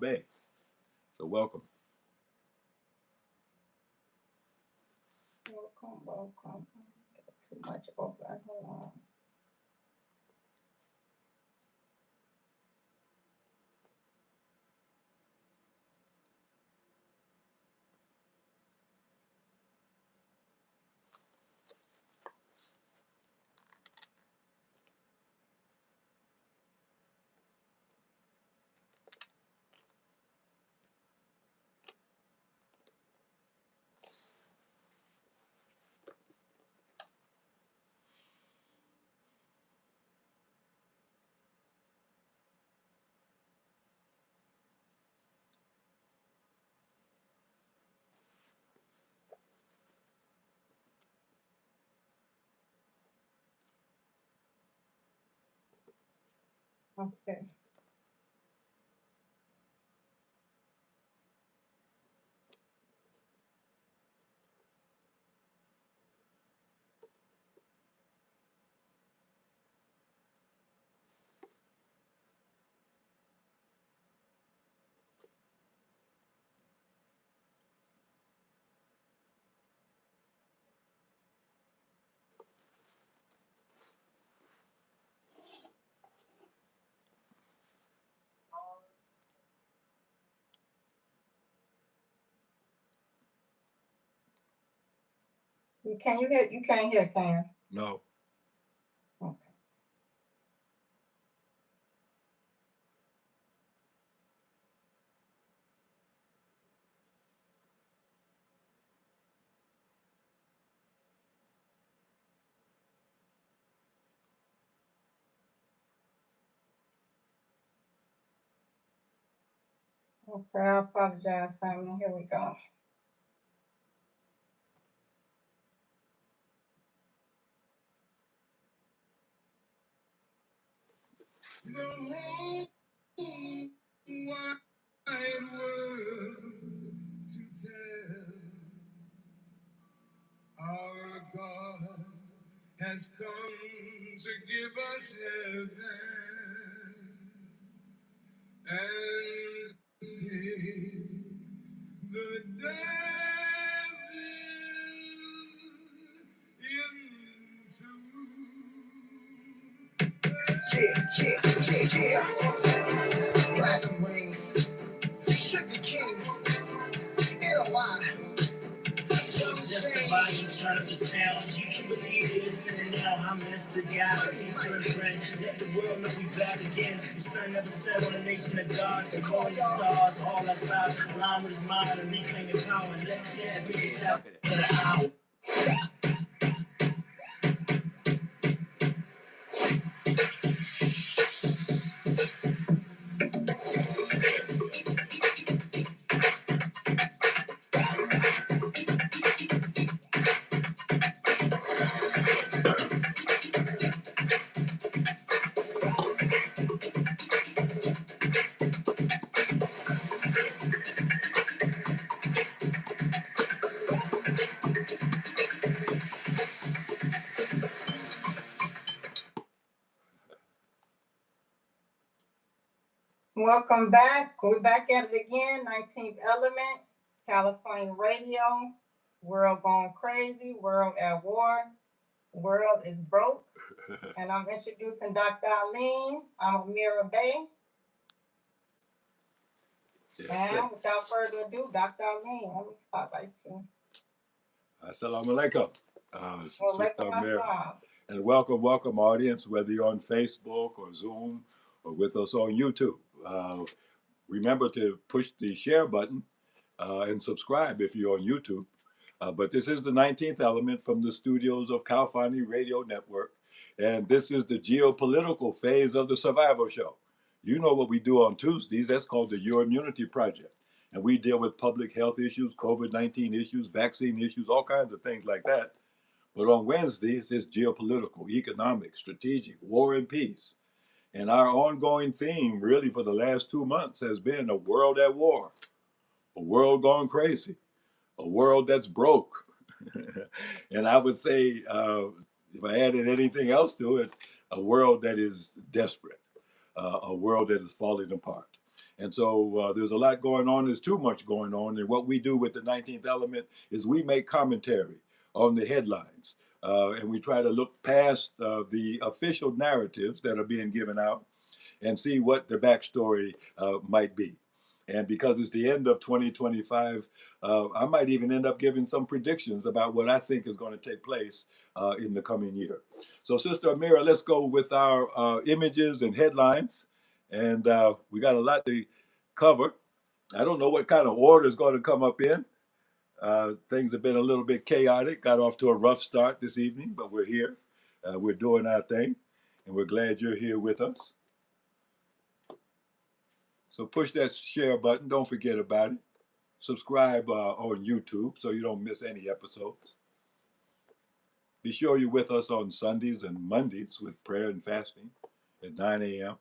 Bay. So welcome. Welcome, welcome. Too much open. Hold on. Okay. You can't hear, can No. you? Okay. Okay, I apologize, family. Here we go. The whole wide world to tell our God has come to give us heaven and take the devil into. Yeah. Black wings, sugar kings, in a line. So just the volume, turn up the sound. You can believe it, listening now. I'm Mr. God, teacher and friend. Let the world know we back again. The sun never set on a nation of gods. The calling the stars, all outside. Align with his mind and reclaiming power. And let that be the shout for the hour. Welcome back. We're back at it again. 19th Element, California Radio, World Gone Crazy, World at War, World is Broke. And I'm introducing Dr. Alim. I'm Amira Bay. Yes, and without further ado, Dr. Alim, let me spotlight you. Assalamu alaikum. Sister Amir. Assalam. And welcome audience, whether you're on Facebook or Zoom or with us on YouTube. Remember to push the share button and subscribe if you're on YouTube. But this is the 19th Element from the studios of California Radio Network. And this is the geopolitical phase of the Survival Show. You know what we do on Tuesdays. That's called the Your Immunity Project. And we deal with public health issues, COVID-19 issues, vaccine issues, all kinds of things like that. But on Wednesdays, it's geopolitical, economic, strategic, war and peace. And our ongoing theme, really, for the last 2 months has been a world at war, a world gone crazy, a world that's broke. And I would say, if I added anything else to it, a world that is desperate, a world that is falling apart. And so there's a lot going on. There's too much going on. And what we do with the 19th element is we make commentary on the headlines. And we try to look past the official narratives that are being given out and see what the backstory might be. And because it's the end of 2025, I might even end up giving some predictions about what I think is going to take place in the coming year. So, Sister Amira, let's go with our images and headlines. And we got a lot to cover. I don't know what kind of order is going to come up in. Things have been a little bit chaotic. Got off to a rough start this evening, but we're here. We're doing our thing, and we're glad you're here with us. So push that share button. Don't forget about it. Subscribe on YouTube so you don't miss any episodes. Be sure you're with us on Sundays and Mondays with prayer and fasting at 9 a.m.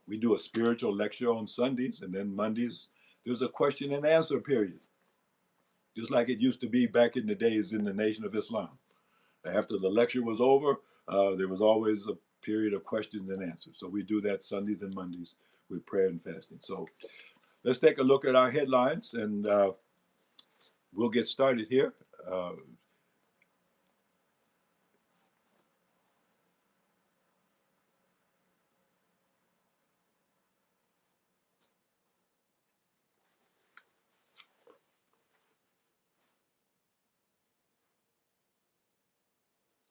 We do a spiritual lecture on Sundays, and then Mondays, there's a question and answer period, just like it used to be back in the days in the Nation of Islam. After the lecture was over, there was always a period of questions and answers. So we do that Sundays and Mondays with prayer and fasting. So let's take a look at our headlines, and we'll get started here.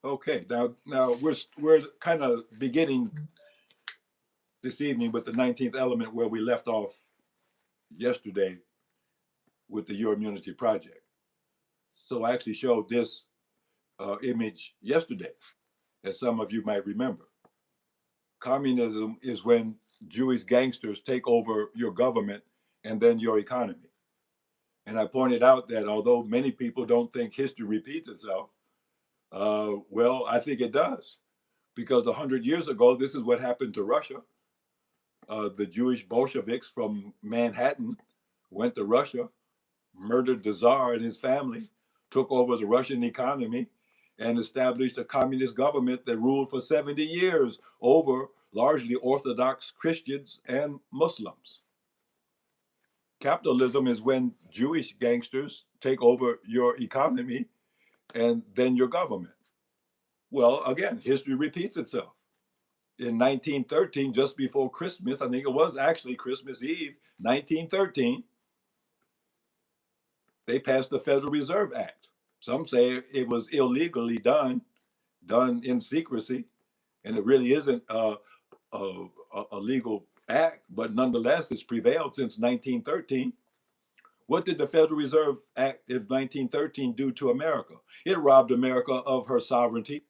Okay, now we're kind of beginning this evening with the 19th element where we left off yesterday with the Your Immunity Project. So I actually showed this image yesterday, as some of you might remember. Communism is when Jewish gangsters take over your government and then your economy. And I pointed out that although many people don't think history repeats itself, well, I think it does. Because 100 years ago, this is what happened to Russia. The Jewish Bolsheviks from Manhattan went to Russia, murdered the Tsar and his family, took over the Russian economy, and established a communist government that ruled for 70 years over largely Orthodox Christians and Muslims. Capitalism is when Jewish gangsters take over your economy and then your government. Well, again, history repeats itself. In 1913, just before Christmas, I think it was actually Christmas Eve, 1913, they passed the Federal Reserve Act. Some say it was illegally done in secrecy, and it really isn't a legal act, but nonetheless, it's prevailed since 1913. What did the Federal Reserve Act of 1913 do to America? It robbed America of her sovereignty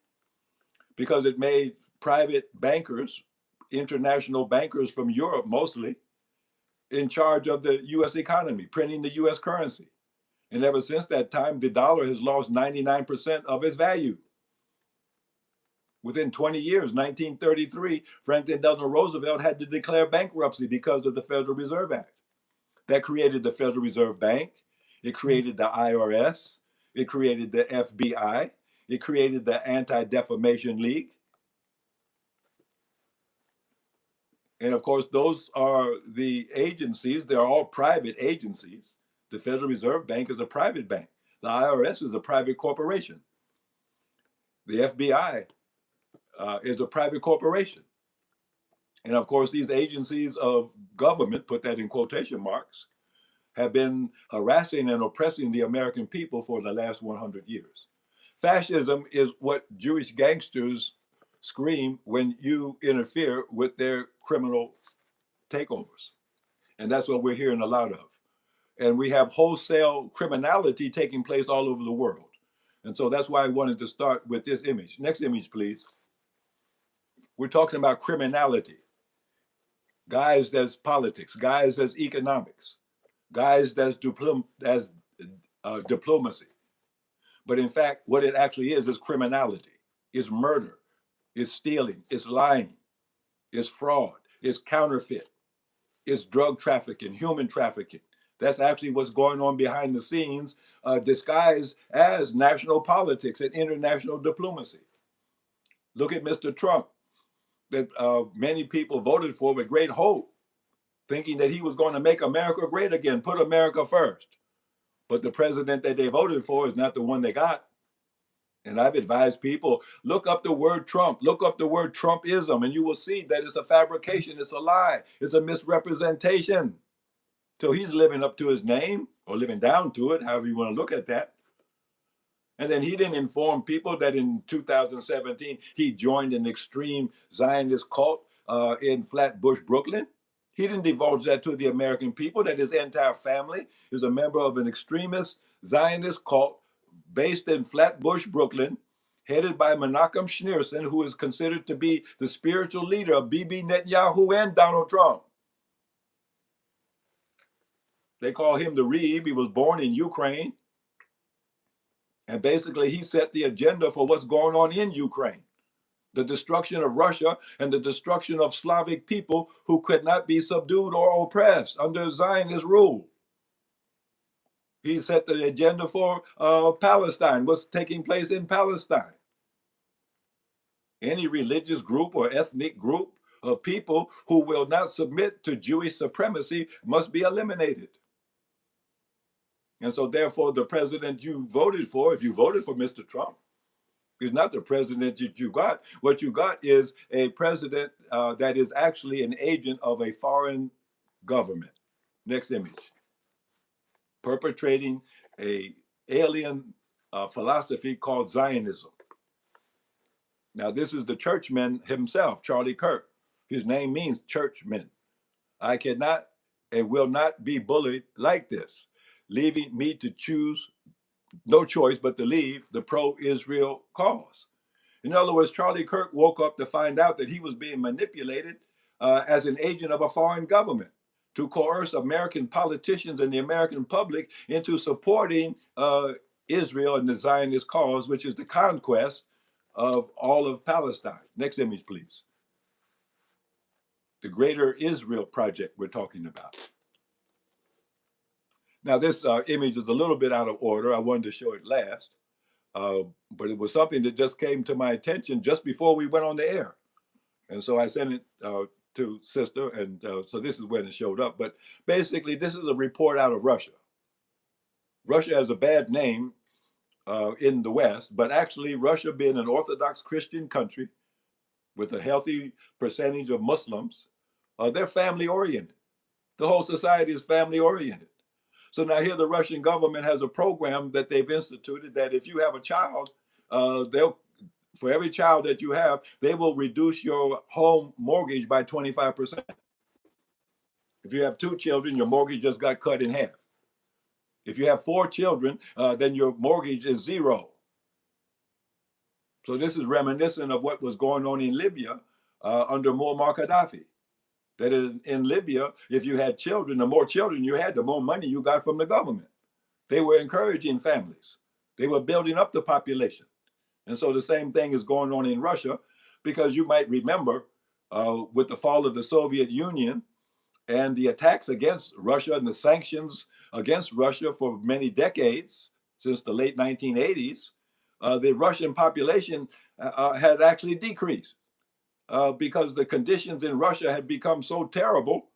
because it made private bankers, international bankers from Europe mostly, in charge of the US economy, printing the US currency. And ever since that time, the dollar has lost 99% of its value. Within 20 years, 1933, Franklin Delano Roosevelt had to declare bankruptcy because of the Federal Reserve Act. That created the Federal Reserve Bank. It created the IRS. It created the FBI. It created the Anti-Defamation League. And of course, those are the agencies. They're all private agencies. The Federal Reserve Bank is a private bank. The IRS is a private corporation. The FBI is a private corporation. And of course, these agencies of government, put that in quotation marks, have been harassing and oppressing the American people for the last 100 years. Fascism is what Jewish gangsters scream when you interfere with their criminal takeovers. And that's what we're hearing a lot of. And we have wholesale criminality taking place all over the world. And so that's why I wanted to start with this image. Next image, please. We're talking about criminality. Guys, that's politics. Guys, that's economics. Guys, that's diplomacy. But in fact, what it actually is criminality. It's murder. It's stealing. It's lying. It's fraud. It's counterfeit. It's drug trafficking, human trafficking. That's actually what's going on behind the scenes, disguised as national politics and international diplomacy. Look at Mr. Trump, that many people voted for with great hope. thinking that he was going to make America great again, put America first. But the president that they voted for is not the one they got. And I've advised people, look up the word Trump, look up the word Trumpism, and you will see that it's a fabrication, it's a lie, it's a misrepresentation. So he's living up to his name, or living down to it, however you want to look at that. And then he didn't inform people that in 2017 he joined an extreme Zionist cult in Flatbush, Brooklyn. He didn't divulge that to the American people, that his entire family is a member of an extremist Zionist cult based in Flatbush, Brooklyn, headed by Menachem Schneerson, who is considered to be the spiritual leader of Bibi Netanyahu and Donald Trump. They call him the Reeb. He was born in Ukraine. And basically, he set the agenda for what's going on in Ukraine. The destruction of Russia and the destruction of Slavic people who could not be subdued or oppressed under Zionist rule. He set the agenda for Palestine, what's taking place in Palestine. Any religious group or ethnic group of people who will not submit to Jewish supremacy must be eliminated. And so therefore, the president you voted for, if you voted for Mr. Trump, is not the president that you got. What you got is a president that is actually an agent of a foreign government. Next image. Perpetrating a alien philosophy called Zionism. Now, this is the churchman himself, Charlie Kirk. His name means churchman. I cannot and will not be bullied like this, leaving me to choose no choice but to leave the pro-Israel cause. In other words, Charlie Kirk woke up to find out that he was being manipulated as an agent of a foreign government to coerce American politicians and the American public into supporting Israel and the Zionist cause, which is the conquest of all of Palestine. Next image, please. The Greater Israel Project we're talking about. Now, this image is a little bit out of order. I wanted to show it last, but it was something that just came to my attention just before we went on the air. And so I sent it to Sister, and so this is when it showed up. But basically, this is a report out of Russia. Russia has a bad name in the West, but actually Russia being an Orthodox Christian country with a healthy percentage of Muslims, they're family-oriented. The whole society is family-oriented. So now here the Russian government has a program that they've instituted that if you have a child, for every child that you have, they will reduce your home mortgage by 25%. If you have 2 children, your mortgage just got cut in half. If you have 4 children, then your mortgage is 0. So this is reminiscent of what was going on in Libya under Muammar Gaddafi. That in Libya, if you had children, the more children you had, the more money you got from the government. They were encouraging families. They were building up the population. And so the same thing is going on in Russia, because you might remember with the fall of the Soviet Union and the attacks against Russia and the sanctions against Russia for many decades, since the late 1980s, the Russian population had actually decreased. Because the conditions in Russia had become so terrible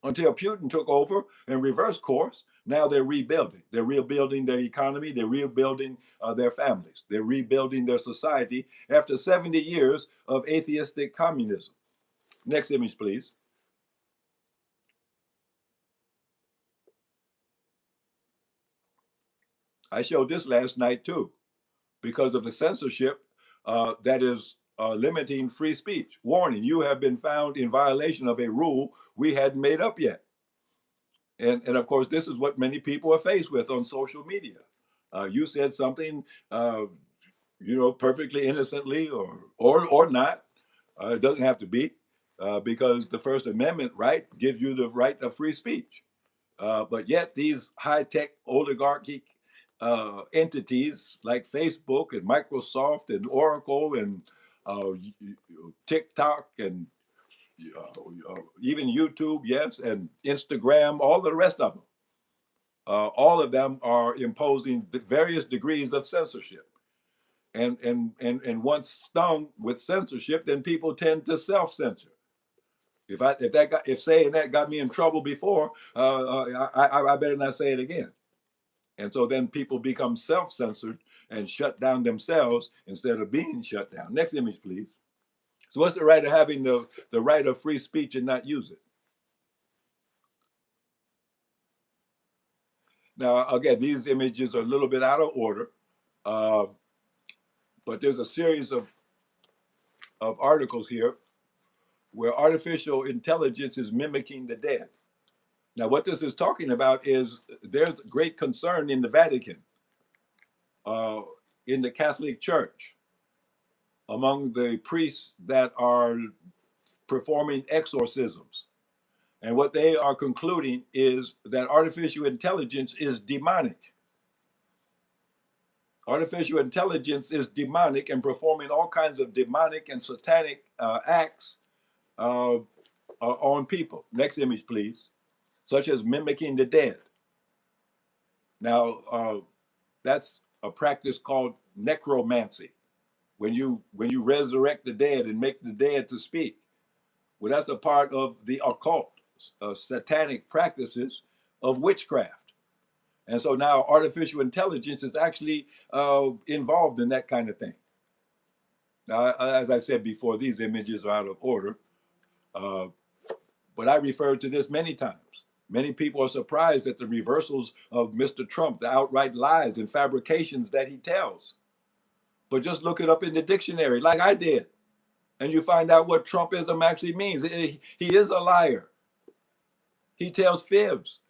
until Putin took over and reversed course. Now they're rebuilding. They're rebuilding their economy. They're rebuilding their families. They're rebuilding their society after 70 years of atheistic communism. Next image, please. I showed this last night too, because of the censorship that is limiting free speech. Warning, you have been found in violation of a rule we hadn't made up yet. And of course, this is what many people are faced with on social media. You said something, perfectly innocently or not. It doesn't have to be, because the First Amendment right gives you the right of free speech. But yet these high-tech oligarchic entities like Facebook and Microsoft and Oracle and TikTok and even YouTube, yes, and Instagram, all the rest of them. All of them are imposing various degrees of censorship. And once stung with censorship, then people tend to self-censor. If saying that got me in trouble before, I better not say it again. And so then people become self-censored and shut down themselves instead of being shut down. Next image, please. So what's the right of having the right of free speech and not use it? Now, again, these images are a little bit out of order, but there's a series of articles here where artificial intelligence is mimicking the dead. Now, what this is talking about is there's great concern in the Vatican, in the Catholic Church, among the priests that are performing exorcisms. And what they are concluding is that artificial intelligence is demonic. Artificial intelligence is demonic and performing all kinds of demonic and satanic acts on people. Next image, please. Such as mimicking the dead. Now, that's a practice called necromancy. When you resurrect the dead and make the dead to speak. Well, that's a part of the occult, satanic practices of witchcraft. And so now artificial intelligence is actually involved in that kind of thing. Now, as I said before, these images are out of order, but I referred to this many times. Many people are surprised at the reversals of Mr. Trump, the outright lies and fabrications that he tells. But just look it up in the dictionary like I did, and you find out what Trumpism actually means. He is a liar. He tells fibs,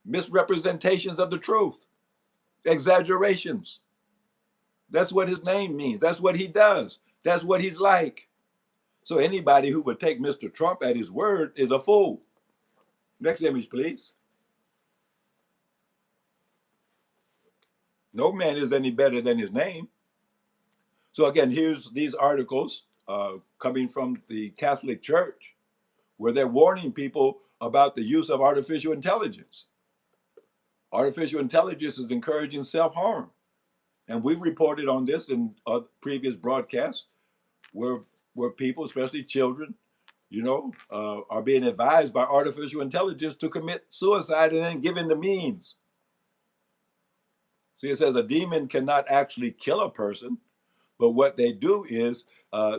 misrepresentations of the truth, exaggerations. That's what his name means. That's what he does. That's what he's like. So anybody who would take Mr. Trump at his word is a fool. Next image, please. No man is any better than his name. So again, here's these articles coming from the Catholic Church, where they're warning people about the use of artificial intelligence. Artificial intelligence is encouraging self-harm. And we've reported on this in previous broadcasts, where people, especially children, are being advised by artificial intelligence to commit suicide and then given the means. See, it says a demon cannot actually kill a person, but what they do is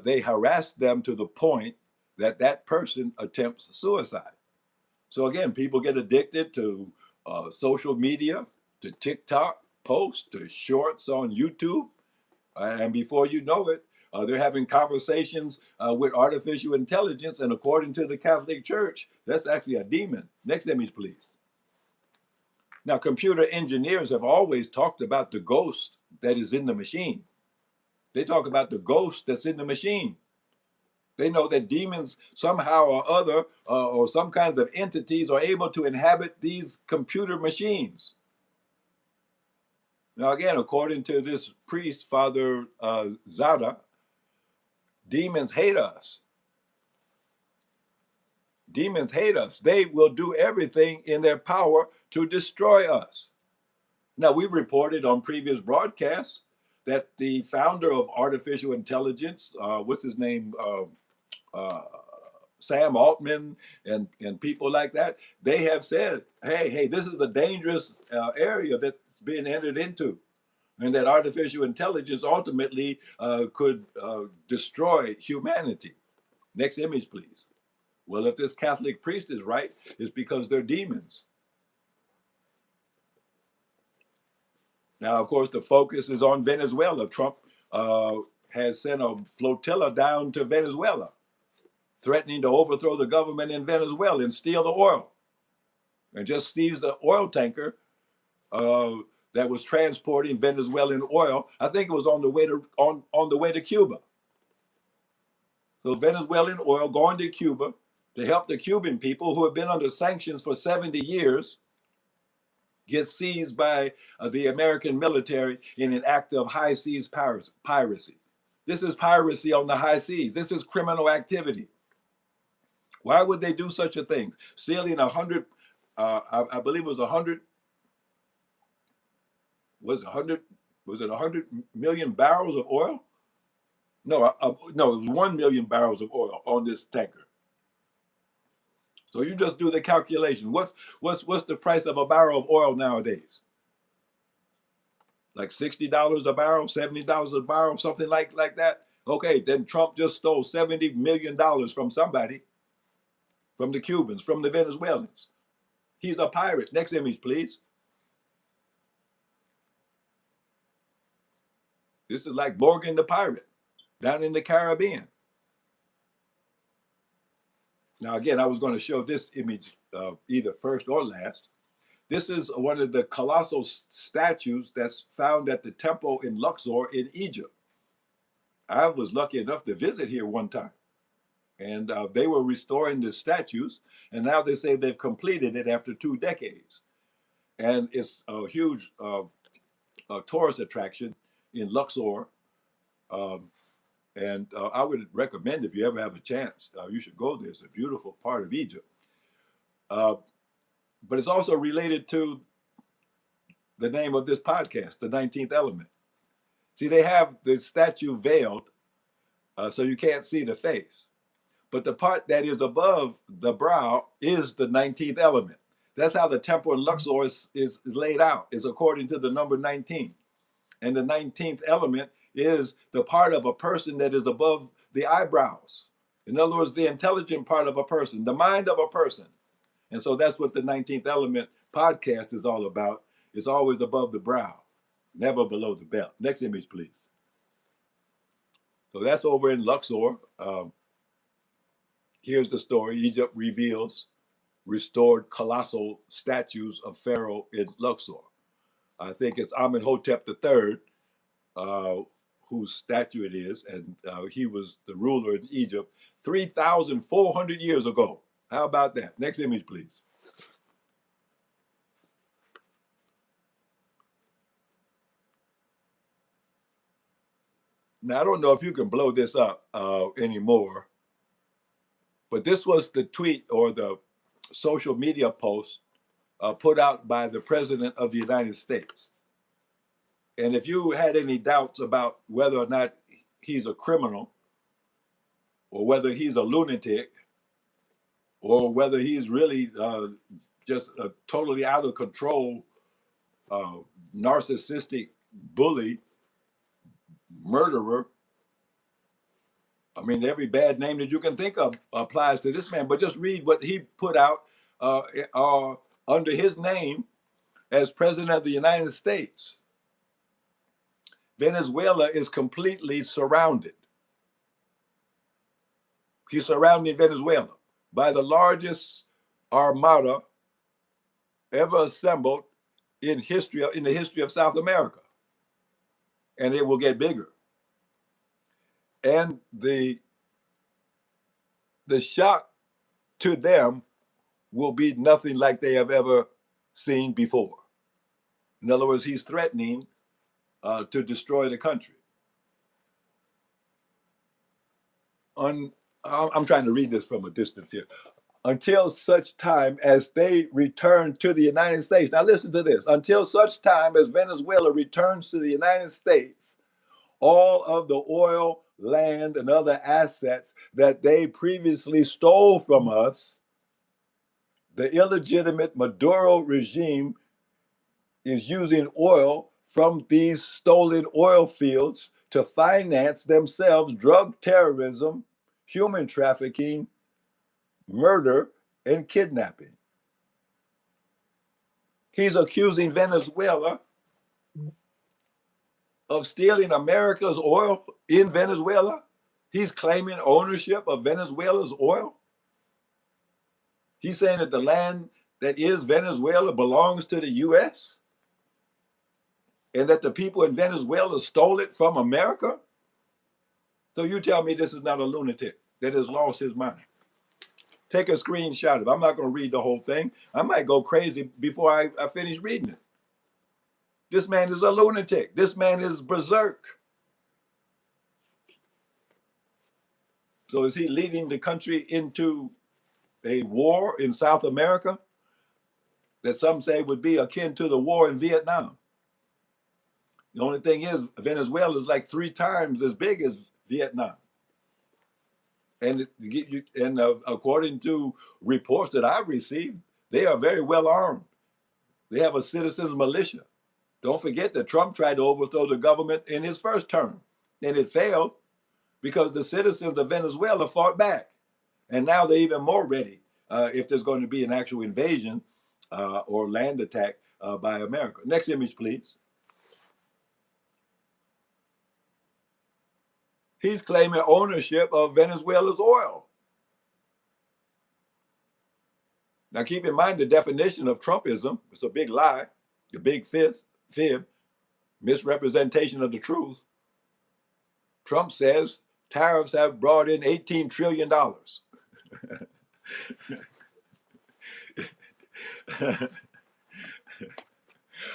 they harass them to the point that that person attempts suicide. So again, people get addicted to social media, to TikTok posts, to shorts on YouTube. And before you know it, they're having conversations with artificial intelligence. And according to the Catholic Church, that's actually a demon. Next image, please. Now, computer engineers have always talked about the ghost that is in the machine. They talk about the ghost that's in the machine. They know that demons somehow or other, or some kinds of entities, are able to inhabit these computer machines. Now, again, according to this priest, Father Zada, demons hate us. Demons hate us. They will do everything in their power to destroy us. Now, we've reported on previous broadcasts that the founder of artificial intelligence, what's his name, Sam Altman and people like that, they have said, hey, this is a dangerous area that's being entered into, and that artificial intelligence ultimately could destroy humanity. Next image, please. Well, if this Catholic priest is right, it's because they're demons. Now, of course, the focus is on Venezuela. Trump has sent a flotilla down to Venezuela, threatening to overthrow the government in Venezuela and steal the oil. And just seized the oil tanker that was transporting Venezuelan oil. I think it was on the way to Cuba. So Venezuelan oil going to Cuba to help the Cuban people who have been under sanctions for 70 years get seized by the American military in an act of high seas piracy. This is piracy on the high seas. This is criminal activity. Why would they do such a thing? Stealing 100, I believe it was 100, was it 100 million barrels of oil? No, it was 1 million barrels of oil on this tanker. So you just do the calculation. What's the price of a barrel of oil nowadays? Like $60 a barrel, $70 a barrel, something like that. Okay, then Trump just stole $70 million from somebody, from the Cubans, from the Venezuelans. He's a pirate. Next image, please. This is like Morgan the pirate down in the Caribbean. Now, again, I was going to show this image either first or last. This is one of the colossal statues that's found at the temple in Luxor in Egypt. I was lucky enough to visit here one time. And they were restoring the statues. And now they say they've completed it after 2 decades. And it's a huge tourist attraction in Luxor. And I would recommend, if you ever have a chance, you should go there. It's a beautiful part of Egypt. But it's also related to the name of this podcast, The 19th Element. See, they have the statue veiled, so you can't see the face. But the part that is above the brow is the 19th element. That's how the temple in Luxor is laid out, is according to the number 19. And the 19th element is the part of a person that is above the eyebrows. In other words, the intelligent part of a person, the mind of a person. And so that's what the 19th Element podcast is all about. It's always above the brow, never below the belt. Next image, please. So that's over in Luxor. Here's the story. Egypt reveals restored colossal statues of Pharaoh in Luxor. I think it's Amenhotep III, whose statue it is, and he was the ruler in Egypt 3,400 years ago. How about that? Next image, please. Now, I don't know if you can blow this up anymore, but this was the tweet or the social media post put out by the President of the United States. And if you had any doubts about whether or not he's a criminal, or whether he's a lunatic, or whether he's really just a totally out of control, narcissistic bully, murderer, I mean, every bad name that you can think of applies to this man. But just read what he put out under his name as President of the United States. Venezuela is completely surrounded. He's surrounding Venezuela by the largest armada ever assembled in the history of South America. And it will get bigger. And the shock to them will be nothing like they have ever seen before. In other words, he's threatening to destroy the country. I'm trying to read this from a distance here. Until such time as they return to the United States. Now listen to this. Until such time as Venezuela returns to the United States, all of the oil, land, and other assets that they previously stole from us, the illegitimate Maduro regime is using oil from these stolen oil fields to finance themselves drug terrorism, human trafficking, murder, and kidnapping. He's accusing Venezuela of stealing America's oil in Venezuela. He's claiming ownership of Venezuela's oil. He's saying that the land that is Venezuela belongs to the U.S. and that the people in Venezuela stole it from America. So you tell me this is not a lunatic that has lost his mind. Take a screenshot of it. I'm not going to read the whole thing. I might go crazy before I finish reading it. This man is a lunatic. This man is berserk. So is he leading the country into a war in South America that some say would be akin to the war in Vietnam? The only thing is, Venezuela is like 3 times as big as Vietnam. And according to reports that I've received, they are very well armed. They have a citizens militia. Don't forget that Trump tried to overthrow the government in his first term, and it failed because the citizens of Venezuela fought back. And now they're even more ready if there's going to be an actual invasion or land attack by America. Next image, please. He's claiming ownership of Venezuela's oil. Now, keep in mind the definition of Trumpism. It's a big lie, a big fib, misrepresentation of the truth. Trump says tariffs have brought in $18 trillion.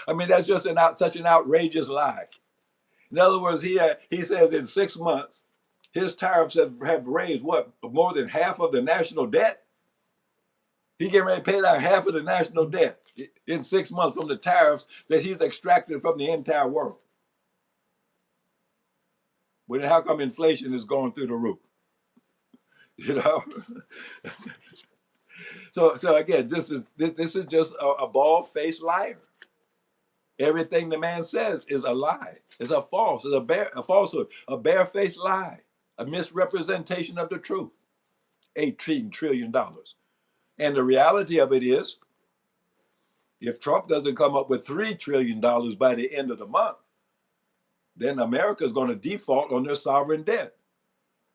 I mean, that's just such an outrageous lie. In other words, he says in 6 months, his tariffs have raised what, more than half of the national debt? He getting ready to pay down half of the national debt in 6 months from the tariffs that he's extracted from the entire world. Well, then how come inflation is going through the roof? You know? So again, this is just a bald-faced liar. Everything the man says is a lie. It's a false. It's a falsehood, a barefaced lie, a misrepresentation of the truth. $18 trillion. And the reality of it is, if Trump doesn't come up with $3 trillion by the end of the month, then America is going to default on their sovereign debt.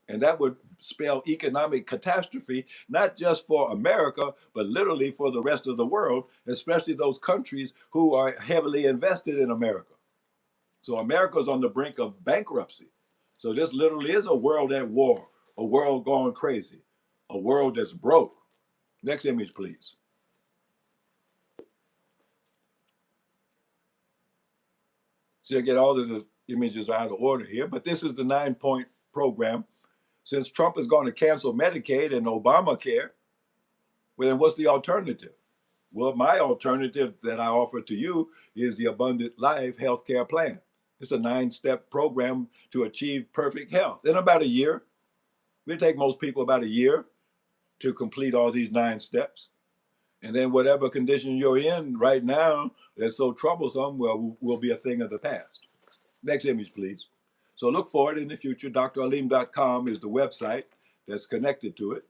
And that would spell economic catastrophe, not just for America, but literally for the rest of the world, especially those countries who are heavily invested in America. So America is on the brink of bankruptcy. So this literally is a world at war, a world going crazy, a world that's broke. Next image, please. So again, all of the images are out of order here, but this is the 9-point program. Since Trump is going to cancel Medicaid and Obamacare, well, then what's the alternative? Well, my alternative that I offer to you is the Abundant Life Healthcare Plan. It's a 9-step program to achieve perfect health in about a year. It take most people about a year to complete all these 9 steps. And then whatever condition you're in right now that's so troublesome, well, will be a thing of the past. Next image, please. So look for it in the future. dralim.com is the website that's connected to it.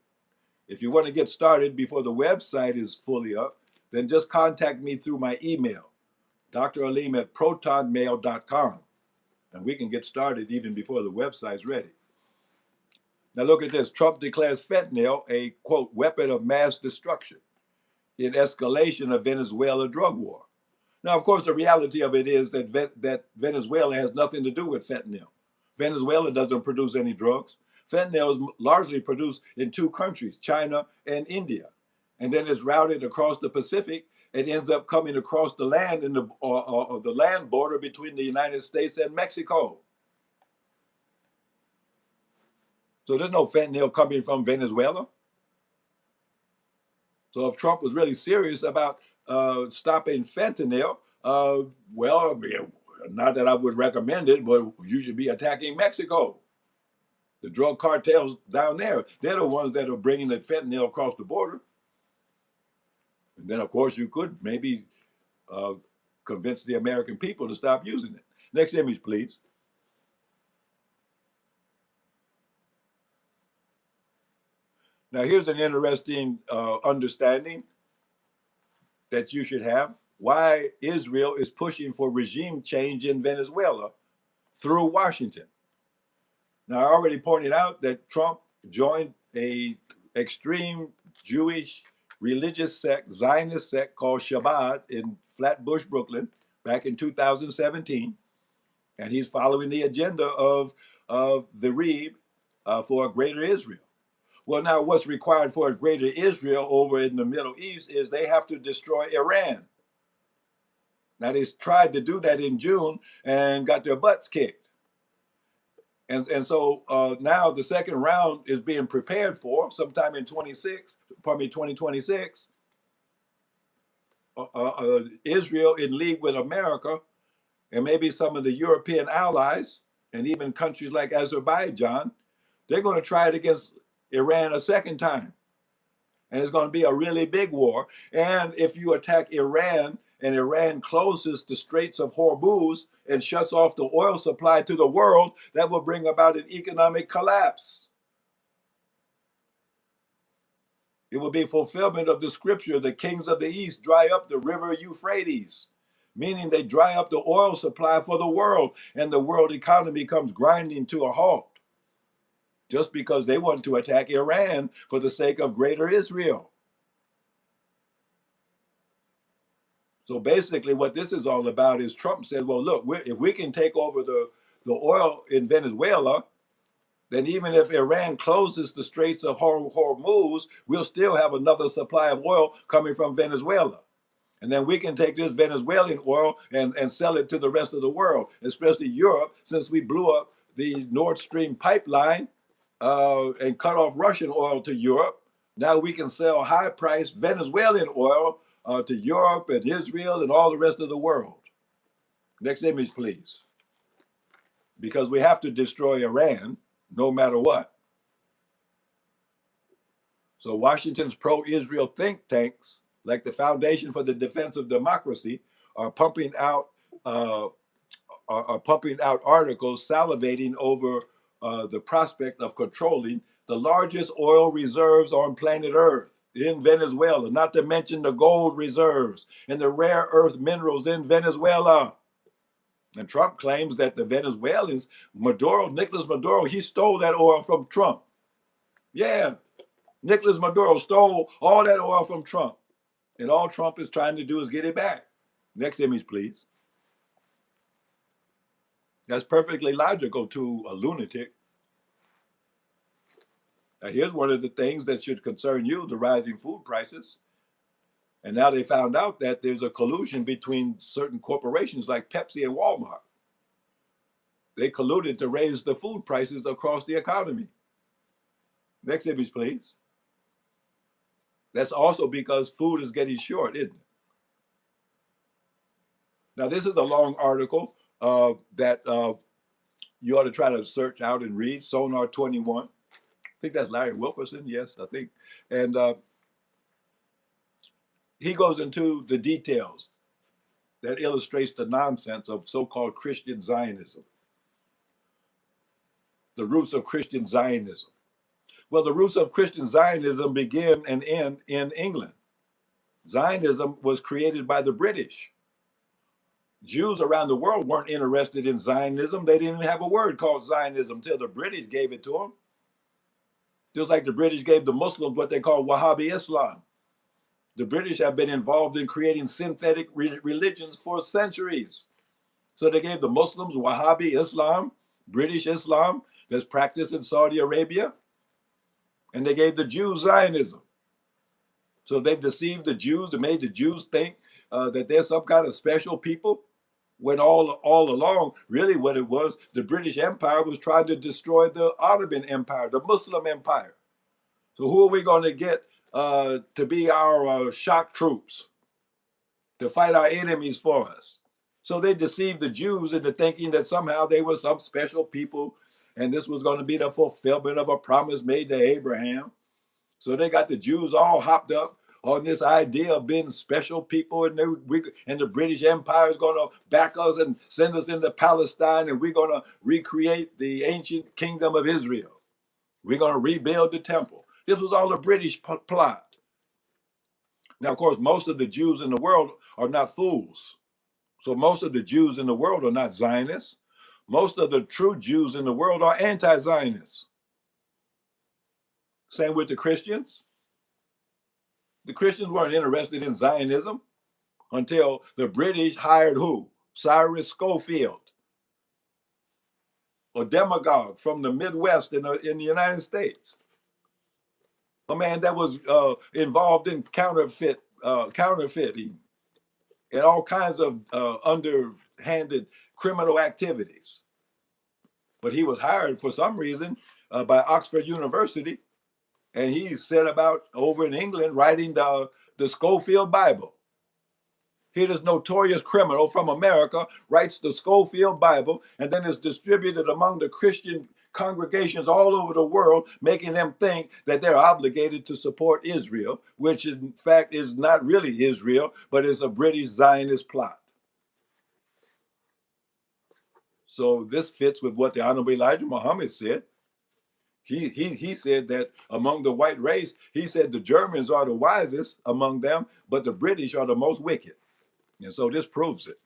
If you want to get started before the website is fully up, then just contact me through my email, dralim@protonmail.com. And we can get started even before the website's ready. Now look at this. Trump declares fentanyl a, quote, weapon of mass destruction in escalation of Venezuela drug war. Now, of course, the reality of it is that Venezuela has nothing to do with fentanyl. Venezuela doesn't produce any drugs. Fentanyl is largely produced in 2 countries, China and India. And then it's routed across the Pacific. It ends up coming across the land in the land border between the United States and Mexico. So there's no fentanyl coming from Venezuela. So if Trump was really serious about stopping fentanyl, well, not that I would recommend it, but you should be attacking Mexico. The drug cartels down there, they're the ones that are bringing the fentanyl across the border. And then, of course, you could maybe convince the American people to stop using it. Next image, please. Now, here's an interesting understanding that you should have. Why Israel is pushing for regime change in Venezuela through Washington. Now, I already pointed out that Trump joined a extreme Jewish religious sect, Zionist sect called Shabbat in Flatbush, Brooklyn, back in 2017. And he's following the agenda of the Reeb for a greater Israel. Well, now what's required for a greater Israel over in the Middle East is they have to destroy Iran. Now, they tried to do that in June and got their butts kicked. And so now the second round is being prepared for sometime in 2026. Israel in league with America and maybe some of the European allies and even countries like Azerbaijan, they're going to try it against Iran a second time. And it's going to be a really big war. And if you attack Iran and Iran closes the Straits of Hormuz and shuts off the oil supply to the world, that will bring about an economic collapse. It will be fulfillment of the scripture, the kings of the east dry up the river Euphrates, meaning they dry up the oil supply for the world, and the world economy comes grinding to a halt just because they want to attack Iran for the sake of greater Israel. So basically what this is all about is Trump said, well, look, if we can take over the oil in Venezuela, then even if Iran closes the Straits of Hormuz, we'll still have another supply of oil coming from Venezuela. And then we can take this Venezuelan oil and sell it to the rest of the world, especially Europe, since we blew up the Nord Stream pipeline and cut off Russian oil to Europe. Now we can sell high-priced Venezuelan oil to Europe and Israel and all the rest of the world. Next image, please. Because we have to destroy Iran no matter what. So Washington's pro-Israel think tanks, like the Foundation for the Defense of Democracy, are pumping out articles salivating over the prospect of controlling the largest oil reserves on planet Earth in Venezuela, not to mention the gold reserves and the rare earth minerals in Venezuela. And Trump claims that the Venezuelans, Nicolas Maduro, he stole that oil from Trump. Yeah, Nicolas Maduro stole all that oil from Trump. And all Trump is trying to do is get it back. Next image, please. That's perfectly logical to a lunatic. Now, here's one of the things that should concern you, the rising food prices. And now they found out that there's a collusion between certain corporations like Pepsi and Walmart. They colluded to raise the food prices across the economy. Next image, please. That's also because food is getting short, isn't it? Now, this is a long article that you ought to try to search out and read, Sonar 21. I think that's Larry Wilkerson, yes, I think. And he goes into the details that illustrates the nonsense of so-called Christian Zionism, the roots of Christian Zionism. Well, the roots of Christian Zionism begin and end in England. Zionism was created by the British. Jews around the world weren't interested in Zionism. They didn't have a word called Zionism until the British gave it to them. Just like the British gave the Muslims what they call Wahhabi Islam. The British have been involved in creating synthetic religions for centuries. So they gave the Muslims Wahhabi Islam, British Islam, that's practiced in Saudi Arabia. And they gave the Jews Zionism. So they've deceived the Jews and made the Jews think that they're some kind of special people, when all along, really what it was, the British Empire was trying to destroy the Ottoman Empire, the Muslim Empire. So who are we going to get to be our shock troops, to fight our enemies for us? So they deceived the Jews into thinking that somehow they were some special people, and this was going to be the fulfillment of a promise made to Abraham. So they got the Jews all hopped up on this idea of being special people, and the British Empire is going to back us and send us into Palestine, and we're going to recreate the ancient kingdom of Israel. We're going to rebuild the temple. This was all a British plot. Now, of course, most of the Jews in the world are not fools. So most of the Jews in the world are not Zionists. Most of the true Jews in the world are anti-Zionists. Same with the Christians. The Christians weren't interested in Zionism until the British hired who? Cyrus Schofield, a demagogue from the Midwest in the United States. A man that was involved in counterfeiting and all kinds of underhanded criminal activities. But he was hired for some reason by Oxford University, and he set about over in England writing the Schofield Bible. Here, this notorious criminal from America writes the Schofield Bible and then is distributed among the Christian congregations all over the world, making them think that they're obligated to support Israel, which in fact is not really Israel, but is a British Zionist plot. So this fits with what the Honorable Elijah Muhammad said. He said that among the white race, he said the Germans are the wisest among them, but the British are the most wicked. And so this proves it.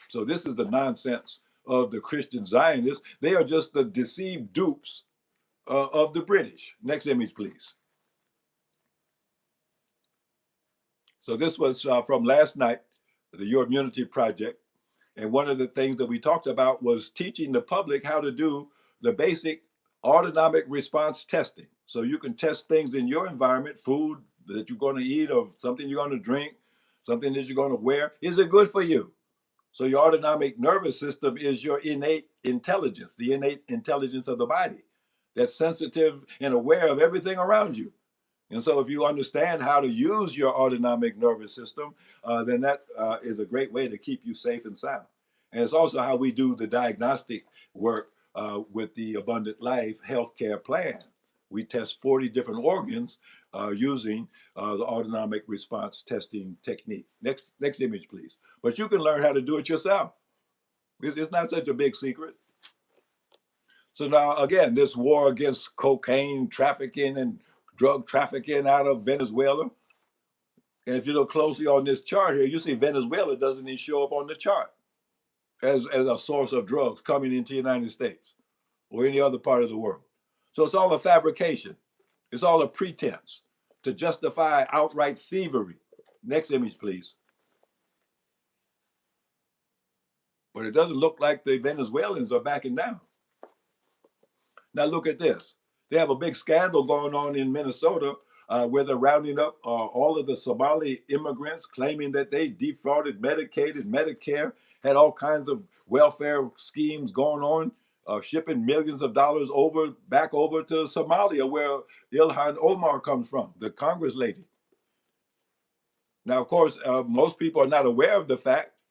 So this is the nonsense of the Christian Zionists. They are just the deceived dupes of the British. Next image, please. So this was from last night, the Your Immunity Project. And one of the things that we talked about was teaching the public how to do the basic autonomic response testing. So you can test things in your environment, food that you're going to eat or something you're going to drink, something that you're going to wear. Is it good for you? So your autonomic nervous system is your innate intelligence, the innate intelligence of the body that's sensitive and aware of everything around you. And so if you understand how to use your autonomic nervous system, then that is a great way to keep you safe and sound. And it's also how we do the diagnostic work with the Abundant Life healthcare plan. We test 40 different organs using the autonomic response testing technique. Next image, please. But you can learn how to do it yourself. It's not such a big secret. So now, again, this war against cocaine trafficking and drug trafficking out of Venezuela. And if you look closely on this chart here, you see Venezuela doesn't even show up on the chart as a source of drugs coming into the United States or any other part of the world. So it's all a fabrication. It's all a pretense to justify outright thievery. Next image, please. But it doesn't look like the Venezuelans are backing down. Now look at this. They have a big scandal going on in Minnesota where they're rounding up all of the Somali immigrants, claiming that they defrauded Medicaid and Medicare, had all kinds of welfare schemes going on, shipping millions of dollars back over to Somalia, where Ilhan Omar comes from, the Congress lady. Now, of course, most people are not aware of the fact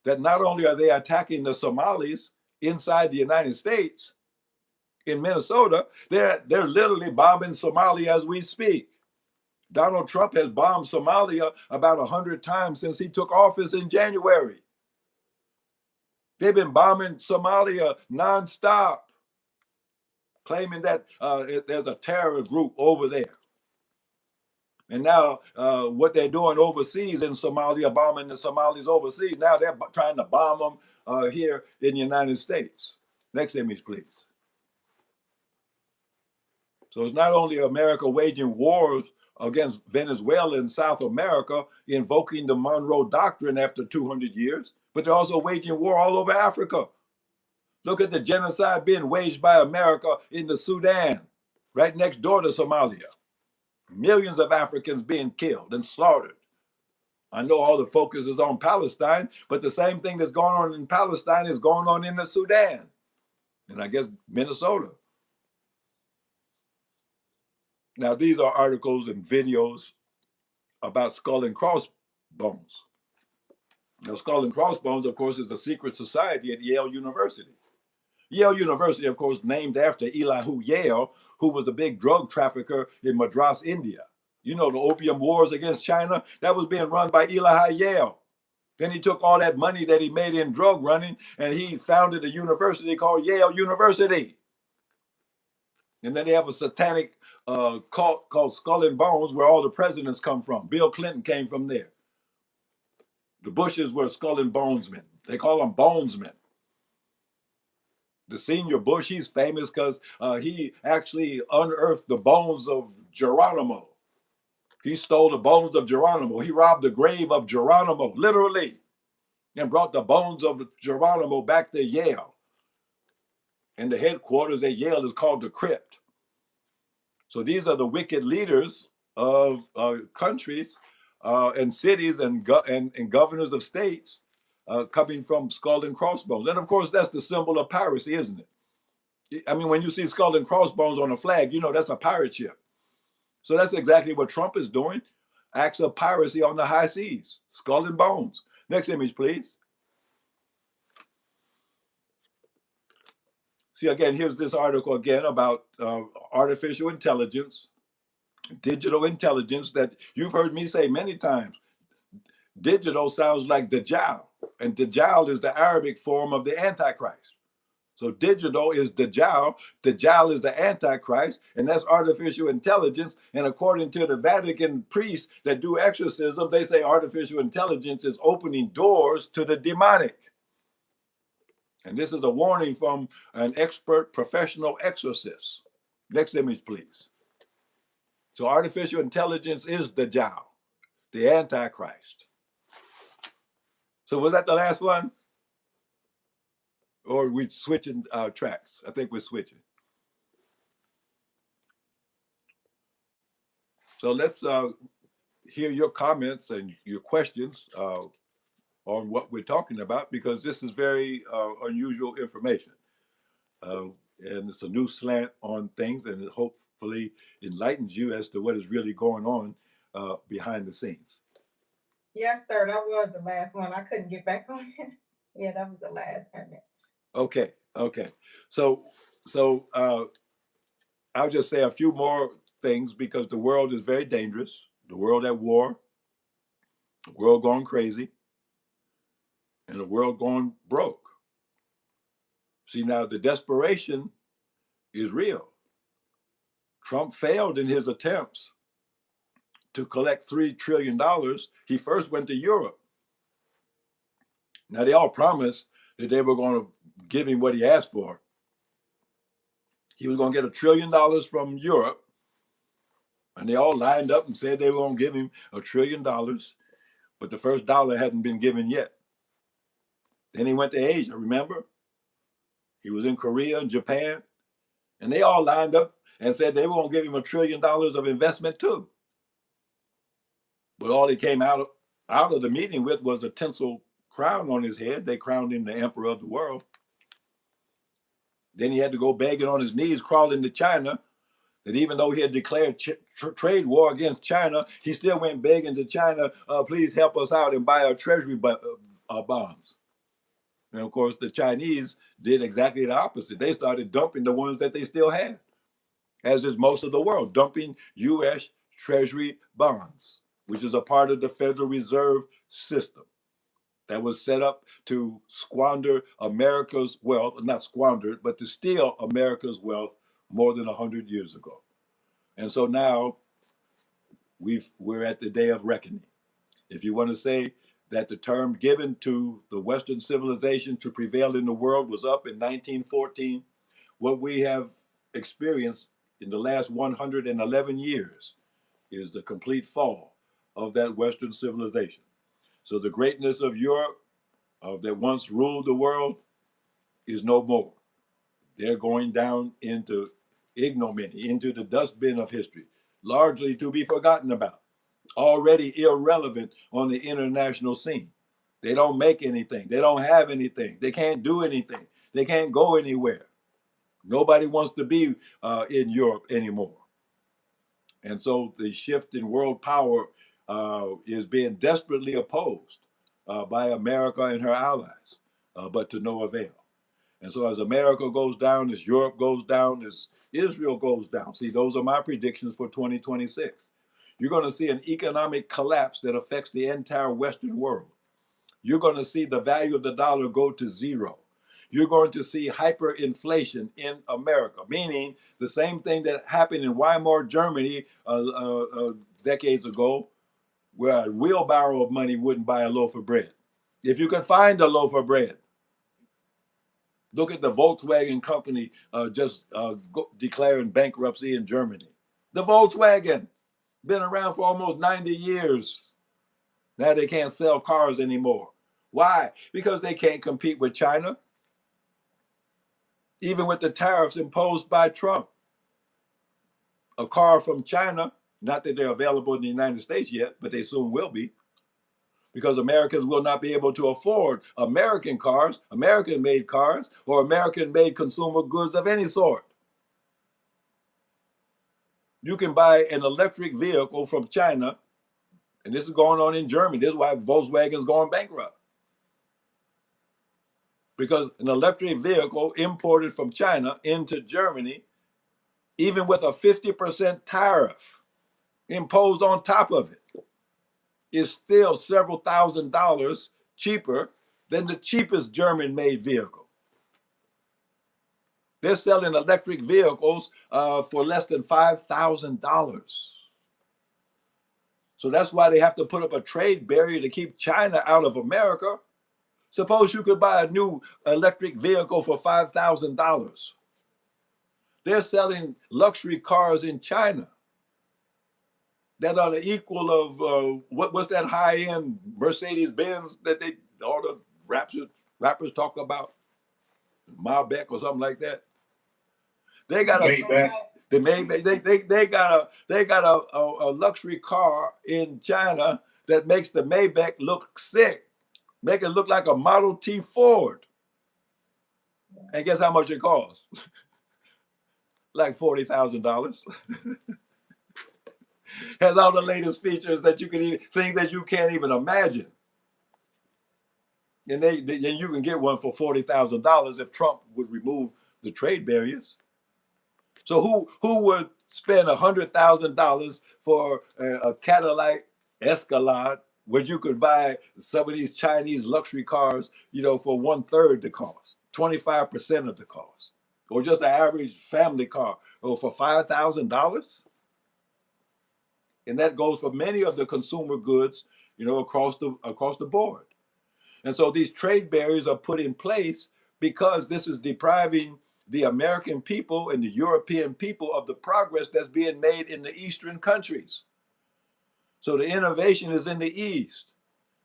that not only are they attacking the Somalis inside the United States, in Minnesota, they're literally bombing Somalia as we speak. Donald Trump has bombed Somalia about 100 times since he took office in January. They've been bombing Somalia nonstop, claiming that there's a terror group over there. And now what they're doing overseas in Somalia, bombing the Somalis overseas, now they're trying to bomb them here in the United States. Next image, please. So it's not only America waging wars against Venezuela and South America, invoking the Monroe Doctrine after 200 years, but they're also waging war all over Africa. Look at the genocide being waged by America in the Sudan, right next door to Somalia. Millions of Africans being killed and slaughtered. I know all the focus is on Palestine, but the same thing that's going on in Palestine is going on in the Sudan, and I guess Minnesota. Now, these are articles and videos about skull and crossbones. Now, skull and crossbones, of course, is a secret society at Yale University. Yale University, of course, named after Elihu Yale, who was a big drug trafficker in Madras, India. You know, the opium wars against China, that was being run by Elihu Yale. Then he took all that money that he made in drug running and he founded a university called Yale University. And then they have a satanic cult called Skull and Bones, where all the presidents come from. Bill Clinton came from there. The Bushes were Skull and Bonesmen. They call them Bonesmen. The senior Bush, he's famous because he actually unearthed the bones of Geronimo. He stole the bones of Geronimo. He robbed the grave of Geronimo, literally, and brought the bones of Geronimo back to Yale. And the headquarters at Yale is called the Crypt. So these are the wicked leaders of countries and cities and governors of states coming from skull and crossbones. And of course, that's the symbol of piracy, isn't it? I mean, when you see skull and crossbones on a flag, you know that's a pirate ship. So that's exactly what Trump is doing. Acts of piracy on the high seas, skull and bones. Next image, please. See, again, here's this article again about artificial intelligence, digital intelligence that you've heard me say many times. Digital sounds like Dajjal, and Dajjal is the Arabic form of the Antichrist. So digital is Dajjal, Dajjal is the Antichrist, and that's artificial intelligence. And according to the Vatican priests that do exorcism, they say artificial intelligence is opening doors to the demonic. And this is a warning from an expert professional exorcist. Next image, please. So artificial intelligence is Dajjal, the Antichrist. So was that the last one? Or are we switching tracks? I think we're switching. So let's hear your comments and your questions on what we're talking about, because this is very unusual information. And it's a new slant on things, and it hopefully enlightens you as to what is really going on behind the scenes. Yes, sir. That was the last one. I couldn't get back on it. Yeah, that was the last image. Okay. So I'll just say a few more things, because the world is very dangerous. The world at war, the world going crazy, and the world going broke. See, now the desperation is real. Trump failed in his attempts to collect $3 trillion. He first went to Europe. Now, they all promised that they were going to give him what he asked for. He was going to get $1 trillion from Europe. And they all lined up and said they were going to give him $1 trillion. But the first dollar hadn't been given yet. Then he went to Asia, remember? He was in Korea and Japan. And they all lined up and said they were going to give him $1 trillion of investment too. But all he came out of the meeting with was a tinsel crown on his head. They crowned him the emperor of the world. Then he had to go begging on his knees, crawling to China, that even though he had declared trade war against China, he still went begging to China, please help us out and buy our treasury bonds. And of course, the Chinese did exactly the opposite. They started dumping the ones that they still had, as is most of the world, dumping U.S. treasury bonds, which is a part of the Federal Reserve System that was set up to squander America's wealth, not squander, but to steal America's wealth more than 100 years ago. And so now we're at the day of reckoning. If you want to say that the term given to the Western civilization to prevail in the world was up in 1914, what we have experienced in the last 111 years is the complete fall of that Western civilization. So the greatness of Europe, that once ruled the world, is no more. They're going down into ignominy, into the dustbin of history, largely to be forgotten about, already irrelevant on the international scene. They don't make anything. They don't have anything. They can't do anything. They can't go anywhere. Nobody wants to be in Europe anymore. And so the shift in world power is being desperately opposed by America and her allies, but to no avail. And so as America goes down, as Europe goes down, as Israel goes down, see, those are my predictions for 2026. You're going to see an economic collapse that affects the entire Western world. You're going to see the value of the dollar go to zero. You're going to see hyperinflation in America, meaning the same thing that happened in Weimar Germany decades ago, where a wheelbarrow of money wouldn't buy a loaf of bread. If you can find a loaf of bread. Look at the Volkswagen company just declaring bankruptcy in Germany. The Volkswagen, been around for almost 90 years. Now they can't sell cars anymore. Why? Because they can't compete with China, even with the tariffs imposed by Trump. A car from China, not that they're available in the United States yet, but they soon will be, because Americans will not be able to afford American cars, American-made cars, or American-made consumer goods of any sort. You can buy an electric vehicle from China And this is going on in Germany. This is why Volkswagen is going bankrupt. Because an electric vehicle imported from China into Germany, even with a 50% tariff imposed on top of it, is still several $1,000s cheaper than the cheapest German-made vehicle. They're selling electric vehicles for less than $5,000. So that's why they have to put up a trade barrier to keep China out of America. Suppose you could buy a new electric vehicle for $5,000. They're selling luxury cars in China that are the equal of what's that high-end Mercedes-Benz that all the rappers talk about, Malbec or something like that. They got they got a luxury car in China that makes the Maybach look sick, make it look like a Model T Ford. And guess how much it costs? Like $40,000. Has all the latest features that you can even, things that you can't even imagine. And then you can get one for $40,000 if Trump would remove the trade barriers. So who would spend $100,000 for a Cadillac Escalade where you could buy some of these Chinese luxury cars, for 1/3 the cost, 25% of the cost, or just an average family car, or for $5,000? And that goes for many of the consumer goods, across the board. And so these trade barriers are put in place because this is depriving the American people and the European people of the progress that's being made in the Eastern countries. So the innovation is in the East.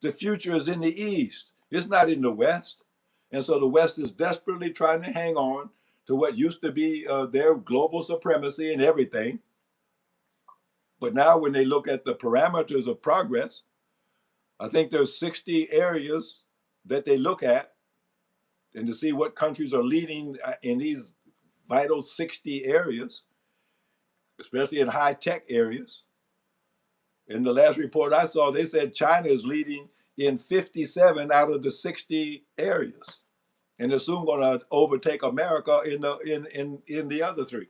The future is in the East. It's not in the West. And so the West is desperately trying to hang on to what used to be their global supremacy and everything. But now when they look at the parameters of progress, I think there's 60 areas that they look at, and to see what countries are leading in these vital 60 areas, especially in high-tech areas. In the last report I saw, they said China is leading in 57 out of the 60 areas, and they're soon going to overtake America in the other 3.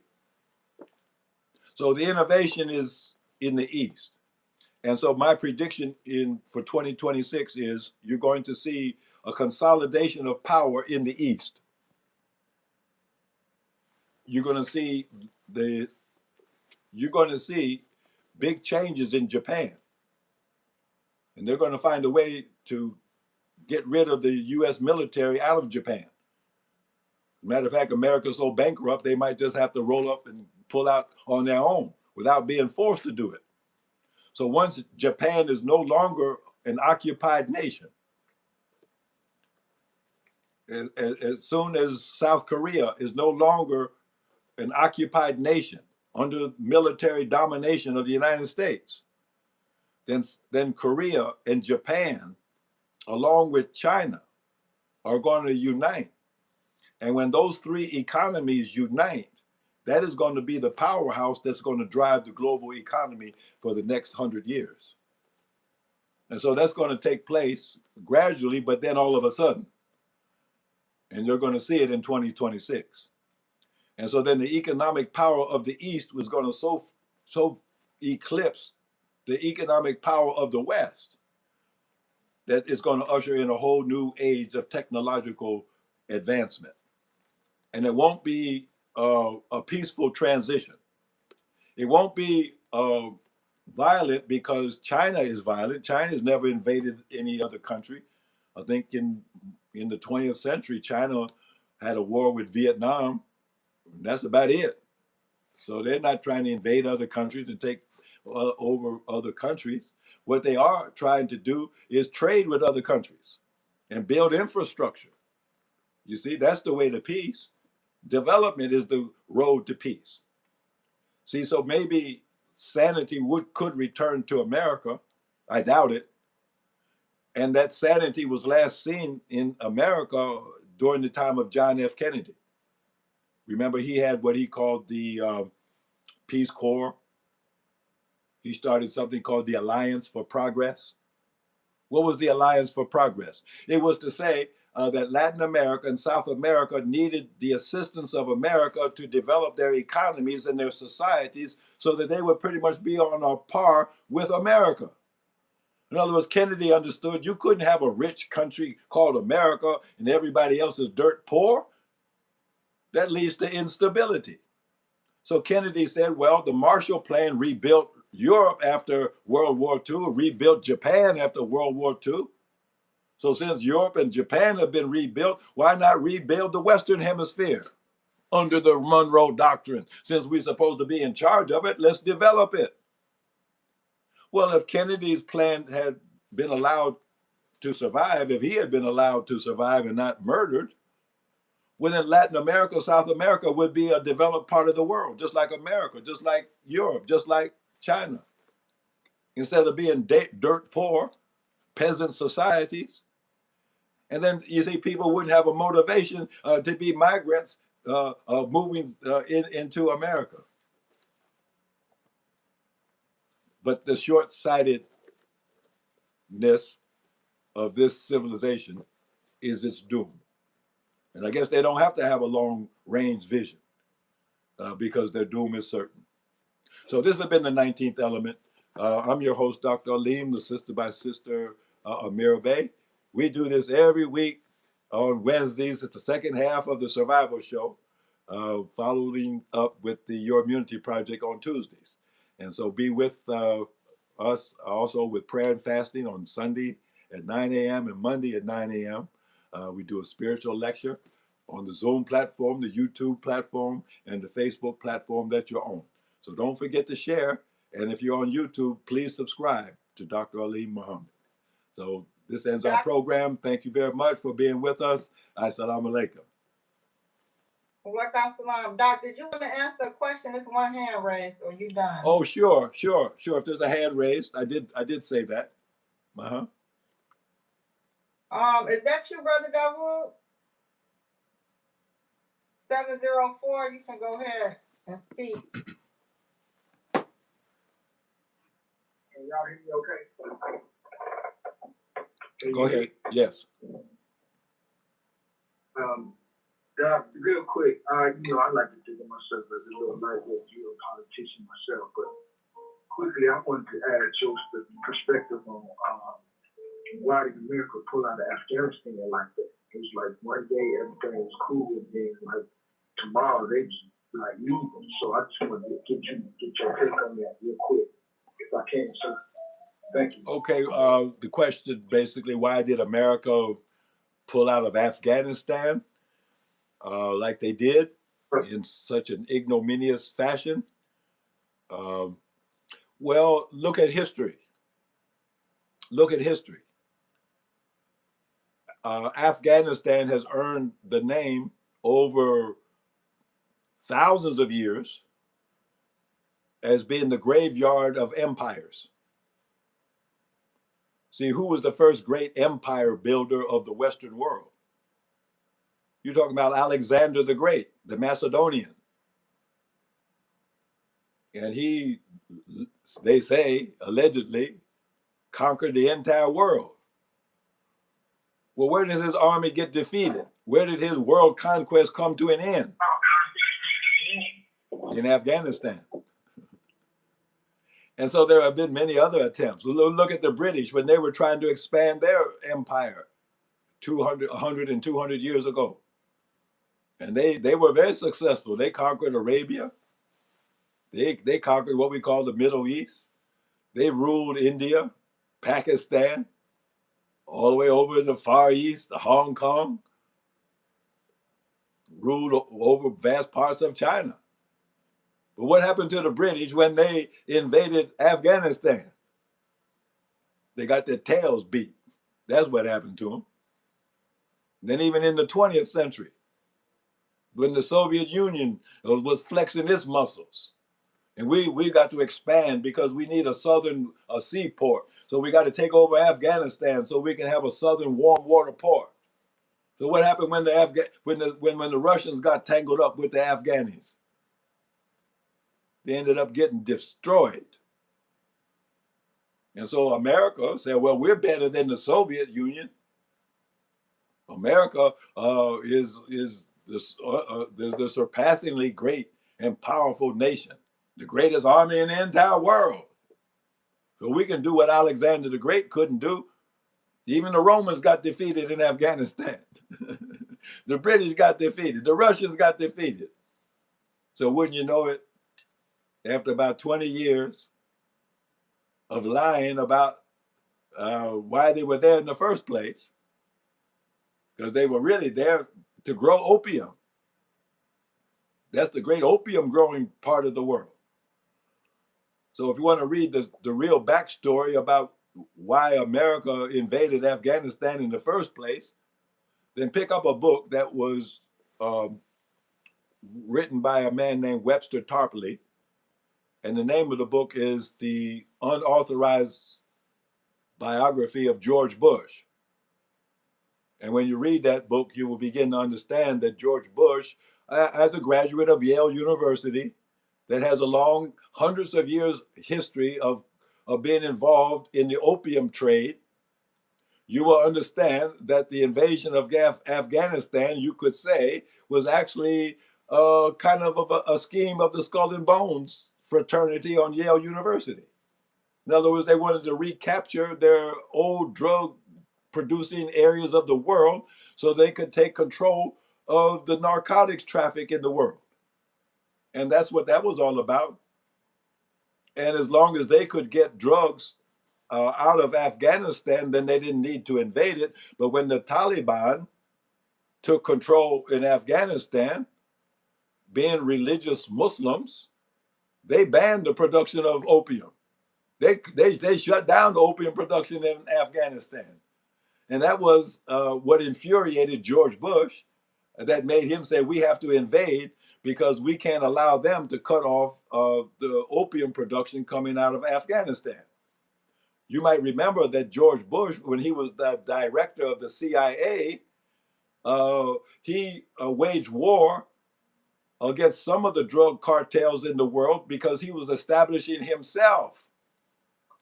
So the innovation is in the East. And so my prediction for 2026 is you're going to see a consolidation of power in the East. You're going to see big changes in Japan. And they're going to find a way to get rid of the US military out of Japan. Matter of fact, America's so bankrupt, they might just have to roll up and pull out on their own without being forced to do it. So once Japan is no longer an occupied nation, as soon as South Korea is no longer an occupied nation under military domination of the United States, then Korea and Japan, along with China, are going to unite. And when those 3 economies unite, that is going to be the powerhouse that's going to drive the global economy for the next 100 years. And so that's going to take place gradually, but then all of a sudden. And you're going to see it in 2026. And so then the economic power of the East was going to so eclipse the economic power of the West that it's going to usher in a whole new age of technological advancement. And it won't be a peaceful transition. It won't be violent because China is violent. China has never invaded any other country. I think in the 20th century, China had a war with Vietnam. And that's about it. So they're not trying to invade other countries and take over other countries. What they are trying to do is trade with other countries and build infrastructure. You see, that's the way to peace. Development is the road to peace. See, so maybe sanity could return to America. I doubt it. And that sanity was last seen in America during the time of John F. Kennedy. Remember, he had what he called the Peace Corps. he started something called the Alliance for Progress. What was the Alliance for Progress? It was to say that Latin America and South America needed the assistance of America to develop their economies and their societies so that they would pretty much be on a par with America. In other words, Kennedy understood you couldn't have a rich country called America and everybody else is dirt poor. That leads to instability. So Kennedy said, well, the Marshall Plan rebuilt Europe after World War II, rebuilt Japan after World War II. So since Europe and Japan have been rebuilt, why not rebuild the Western Hemisphere under the Monroe Doctrine? Since we're supposed to be in charge of it, let's develop it. Well, if Kennedy's plan had been allowed to survive, if he had been allowed to survive and not murdered, well, then Latin America, South America would be a developed part of the world, just like America, just like Europe, just like China. Instead of being dirt poor, peasant societies. And then you see people wouldn't have a motivation to be migrants moving into America. But the short-sightedness of this civilization is its doom. And I guess they don't have to have a long-range vision because their doom is certain. So this has been the 19th Element. I'm your host, Dr. Alim, assisted by Sister Amira Bey. We do this every week on Wednesdays. It's the second half of the Survival Show, following up with the Your Immunity Project on Tuesdays. And so be with us also with prayer and fasting on Sunday at 9 a.m. and Monday at 9 a.m. We do a spiritual lecture on the Zoom platform, the YouTube platform, and the Facebook platform that you're on. So don't forget to share. And if you're on YouTube, please subscribe to Dr. Alim Muhammad. So this ends our program. Thank you very much for being with us. Assalamu alaikum. Doc, did you want to answer a question? It's one hand raised, or you done? Oh, sure. If there's a hand raised, I did say that. Is that you, Brother Dawood? 704, you can go ahead and speak. Can y'all hear me okay? Go ahead. Yes. Doc, real quick, I like to think of myself as a little lightweight geopolitician myself, but quickly, I wanted to add your perspective on why did America pull out of Afghanistan like that? It was like one day everything was cool, and then like tomorrow they just like leaving. So I just wanted to get your take on that real quick, if I can, sir. Thank you. Okay. The question basically, why did America pull out of Afghanistan like they did in such an ignominious fashion? Well, look at history. Afghanistan has earned the name over thousands of years as being the graveyard of empires. See, who was the first great empire builder of the Western world? You're talking about Alexander the Great, the Macedonian. And he, they say, allegedly, conquered the entire world. Well, where did his army get defeated? Where did his world conquest come to an end? In Afghanistan. And so there have been many other attempts. Look at the British when they were trying to expand their empire 100 and 200 years ago. And they were very successful. They conquered Arabia. They conquered what we call the Middle East. They ruled India, Pakistan, all the way over in the Far East, Hong Kong. Ruled over vast parts of China. But what happened to the British when they invaded Afghanistan? They got their tails beat. That's what happened to them. Then even in the 20th century, when the Soviet Union was flexing its muscles, and we got to expand because we need a southern seaport. So we got to take over Afghanistan so we can have a southern warm water port. So what happened when the Russians got tangled up with the Afghanis? They ended up getting destroyed. And so America said, well, we're better than the Soviet Union. America is the surpassingly great and powerful nation, the greatest army in the entire world. So we can do what Alexander the Great couldn't do. Even the Romans got defeated in Afghanistan. The British got defeated. The Russians got defeated. So wouldn't you know it, after about 20 years of lying about why they were there in the first place, because they were really there to grow opium. That's the great opium growing part of the world. So if you want to read the real backstory about why America invaded Afghanistan in the first place, then pick up a book that was written by a man named Webster Tarpley. And the name of the book is The Unauthorized Biography of George Bush. And when you read that book, you will begin to understand that George Bush, as a graduate of Yale University, that has a long, hundreds of years history of being involved in the opium trade, you will understand that the invasion of Afghanistan, you could say, was actually kind of a scheme of the Skull and Bones fraternity on Yale University. In other words, they wanted to recapture their old drug producing areas of the world so they could take control of the narcotics traffic in the world. And that's what that was all about. And as long as they could get drugs out of Afghanistan, then they didn't need to invade it. But when the Taliban took control in Afghanistan, being religious Muslims, they banned the production of opium. They shut down the opium production in Afghanistan. And that was what infuriated George Bush, that made him say, we have to invade because we can't allow them to cut off the opium production coming out of Afghanistan. You might remember that George Bush, when he was the director of the CIA, he waged war against some of the drug cartels in the world because he was establishing himself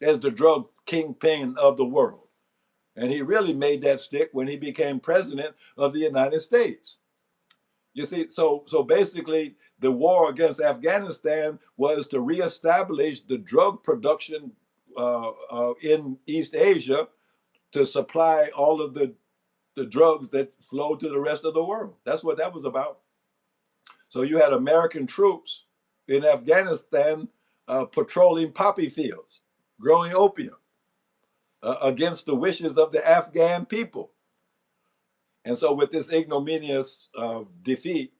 as the drug kingpin of the world. And he really made that stick when he became president of the United States. You see, so basically the war against Afghanistan was to reestablish the drug production in East Asia to supply all of the drugs that flow to the rest of the world. That's what that was about. So you had American troops in Afghanistan patrolling poppy fields, growing opium against the wishes of the Afghan people. And so with this ignominious defeat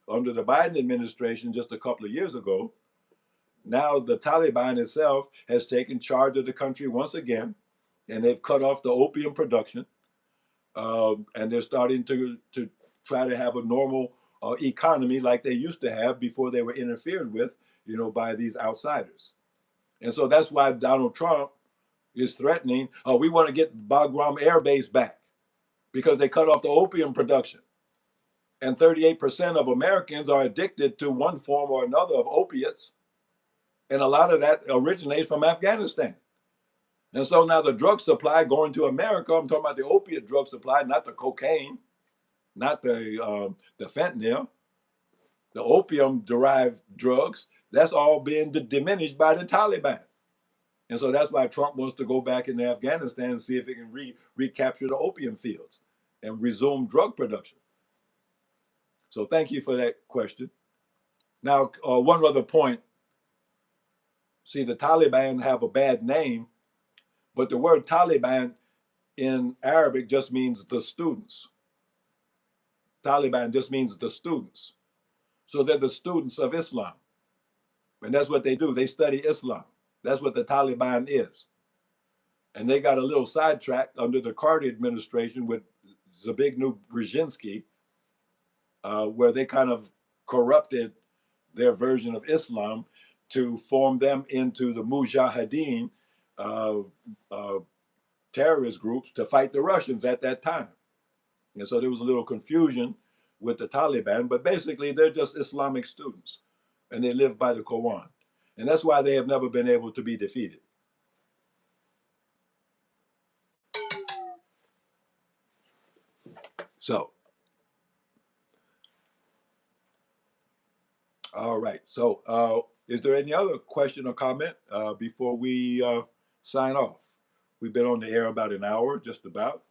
under the Biden administration just a couple of years ago, now the Taliban itself has taken charge of the country once again, and they've cut off the opium production, and they're starting to try to have a normal economy like they used to have before they were interfered with, by these outsiders. And so that's why Donald Trump is threatening, we want to get Bagram Air Base back because they cut off the opium production. And 38% of Americans are addicted to one form or another of opiates. And a lot of that originates from Afghanistan. And so now the drug supply going to America, I'm talking about the opiate drug supply, not the cocaine, not the fentanyl, the opium-derived drugs, that's all being diminished by the Taliban. And so that's why Trump wants to go back into Afghanistan and see if he can recapture the opium fields and resume drug production. So thank you for that question. Now, one other point. See, the Taliban have a bad name, but the word Taliban in Arabic just means the students. Taliban just means the students. So they're the students of Islam. And that's what they do. They study Islam. That's what the Taliban is. And they got a little sidetracked under the Carter administration with Zbigniew Brzezinski, where they kind of corrupted their version of Islam to form them into the Mujahideen terrorist groups to fight the Russians at that time. And so there was a little confusion with the Taliban, but basically they're just Islamic students and they live by the Quran. And that's why they have never been able to be defeated. So, all right. So, is there any other question or comment before we sign off? We've been on the air about an hour, just about,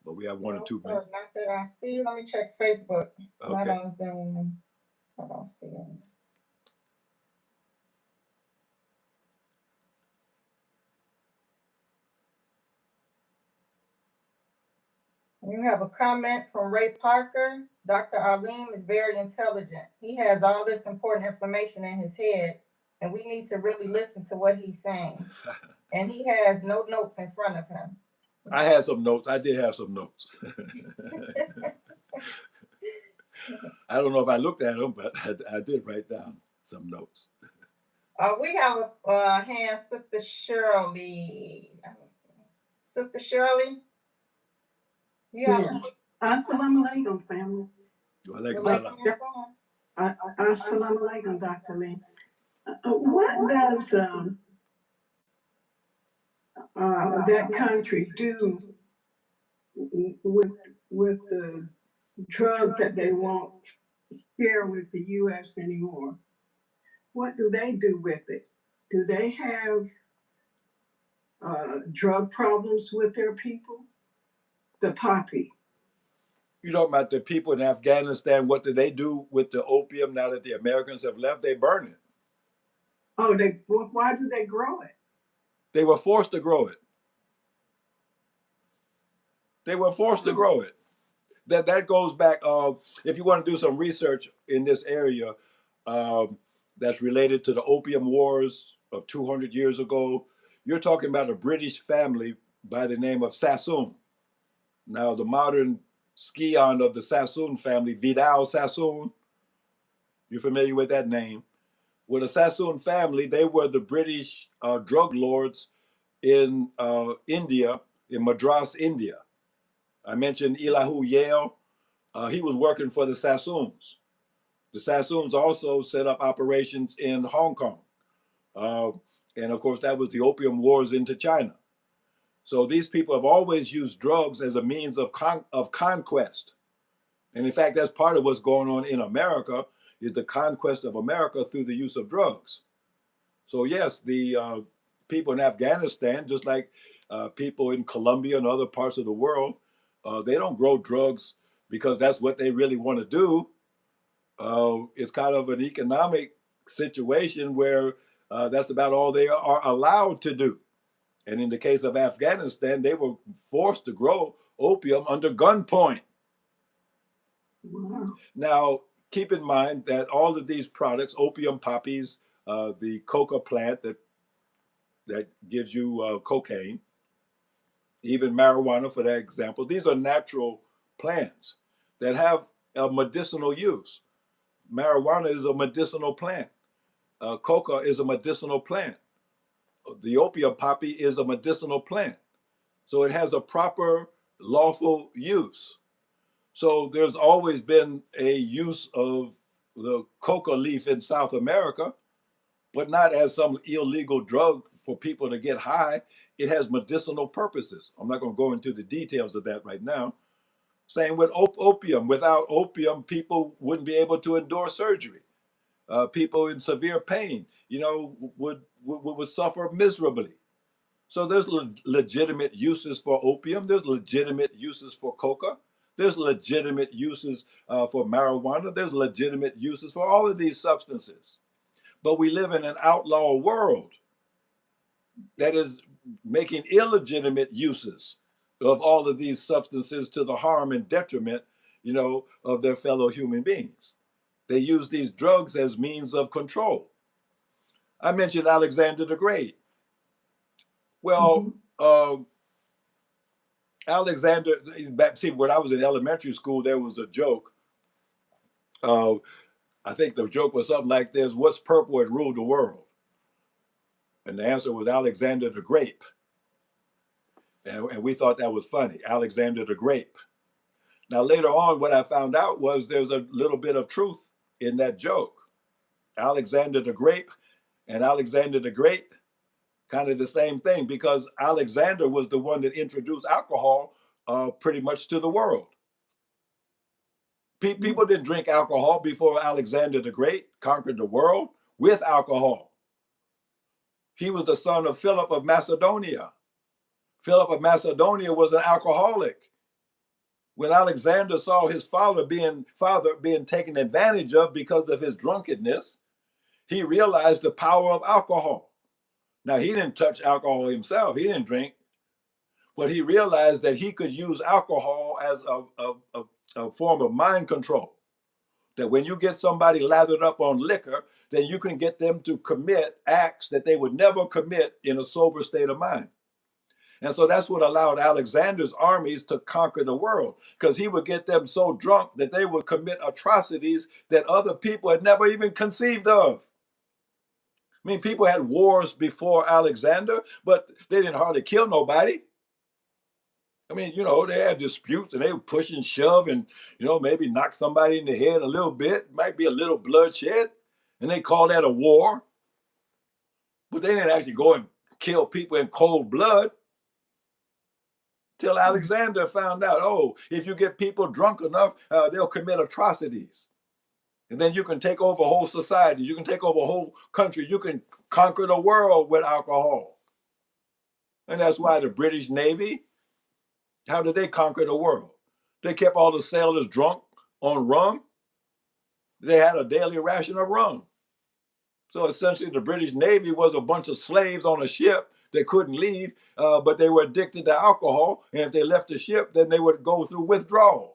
but we have 1 or 2 minutes. Not that I see. Let me check Facebook. Not Okay. on Zoom. I don't see it. We have a comment from Ray Parker. Dr. Alim is very intelligent. He has all this important information in his head, and we need to really listen to what he's saying. And he has no notes in front of him. I had some notes. I did have some notes. I don't know if I looked at them, but I did write down some notes. We have a hand, Sister Shirley. Sister Shirley? Yes. Assalamu alaikum, family. Assalamu alaikum, Dr. Lee. What does that country do with the drug that they won't share with the U.S. anymore? What do they do with it? Do they have drug problems with their people? The poppy. You talking about the people in Afghanistan? What do they do with the opium now that the Americans have left? They burn it. Oh, why do they grow it? They were forced to grow it. They were forced to grow it. That goes back. If you want to do some research in this area, that's related to the opium wars of 200 years ago, you're talking about a British family by the name of Sassoon. Now, the modern scion of the Sassoon family, Vidal Sassoon, you're familiar with that name. With the Sassoon family, they were the British drug lords in India, in Madras, India. I mentioned Elihu Yale. He was working for the Sassoons. The Sassoons also set up operations in Hong Kong. And of course, that was the opium wars into China. So these people have always used drugs as a means of conquest. And in fact, that's part of what's going on in America, is the conquest of America through the use of drugs. So yes, the people in Afghanistan, just like people in Colombia and other parts of the world, they don't grow drugs because that's what they really want to do. It's kind of an economic situation where that's about all they are allowed to do. And in the case of Afghanistan, they were forced to grow opium under gunpoint. Wow. Now, keep in mind that all of these products, opium poppies, the coca plant that gives you cocaine, even marijuana, for that example, these are natural plants that have a medicinal use. Marijuana is a medicinal plant. Coca is a medicinal plant. The opium poppy is a medicinal plant. So it has a proper lawful use. So there's always been a use of the coca leaf in South America, but not as some illegal drug for people to get high. It has medicinal purposes. I'm not going to go into the details of that right now. Same with opium. Without opium, people wouldn't be able to endure surgery. People in severe pain, would suffer miserably. So there's legitimate uses for opium. There's legitimate uses for coca. There's legitimate uses for marijuana. There's legitimate uses for all of these substances. But we live in an outlaw world that is making illegitimate uses of all of these substances to the harm and detriment, of their fellow human beings. They use these drugs as means of control. I mentioned Alexander the Great. Well, Alexander, see, when I was in elementary school, there was a joke. I think the joke was something like this: what's purple and ruled the world? And the answer was Alexander the Grape. And we thought that was funny, Alexander the Grape. Now, later on, what I found out was there's a little bit of truth in that joke. Alexander the Grape and Alexander the Great, kind of the same thing, because Alexander was the one that introduced alcohol pretty much to the world. People didn't drink alcohol before Alexander the Great conquered the world with alcohol. He was the son of Philip of Macedonia. Philip of Macedonia was an alcoholic. When Alexander saw his father being taken advantage of because of his drunkenness, he realized the power of alcohol. Now, he didn't touch alcohol himself. He didn't drink. But he realized that he could use alcohol as a form of mind control. That when you get somebody lathered up on liquor, then you can get them to commit acts that they would never commit in a sober state of mind. And so that's what allowed Alexander's armies to conquer the world, because he would get them so drunk that they would commit atrocities that other people had never even conceived of. I mean, people had wars before Alexander, but they didn't hardly kill nobody. I mean, they had disputes and they would push and shove and, maybe knock somebody in the head a little bit. Might be a little bloodshed. And they call that a war. But they didn't actually go and kill people in cold blood. Till Alexander found out, if you get people drunk enough, they'll commit atrocities. And then you can take over whole society. You can take over a whole country. You can conquer the world with alcohol. And that's why the British Navy, how did they conquer the world? They kept all the sailors drunk on rum. They had a daily ration of rum. So essentially the British Navy was a bunch of slaves on a ship that couldn't leave, but they were addicted to alcohol. And if they left the ship, then they would go through withdrawal.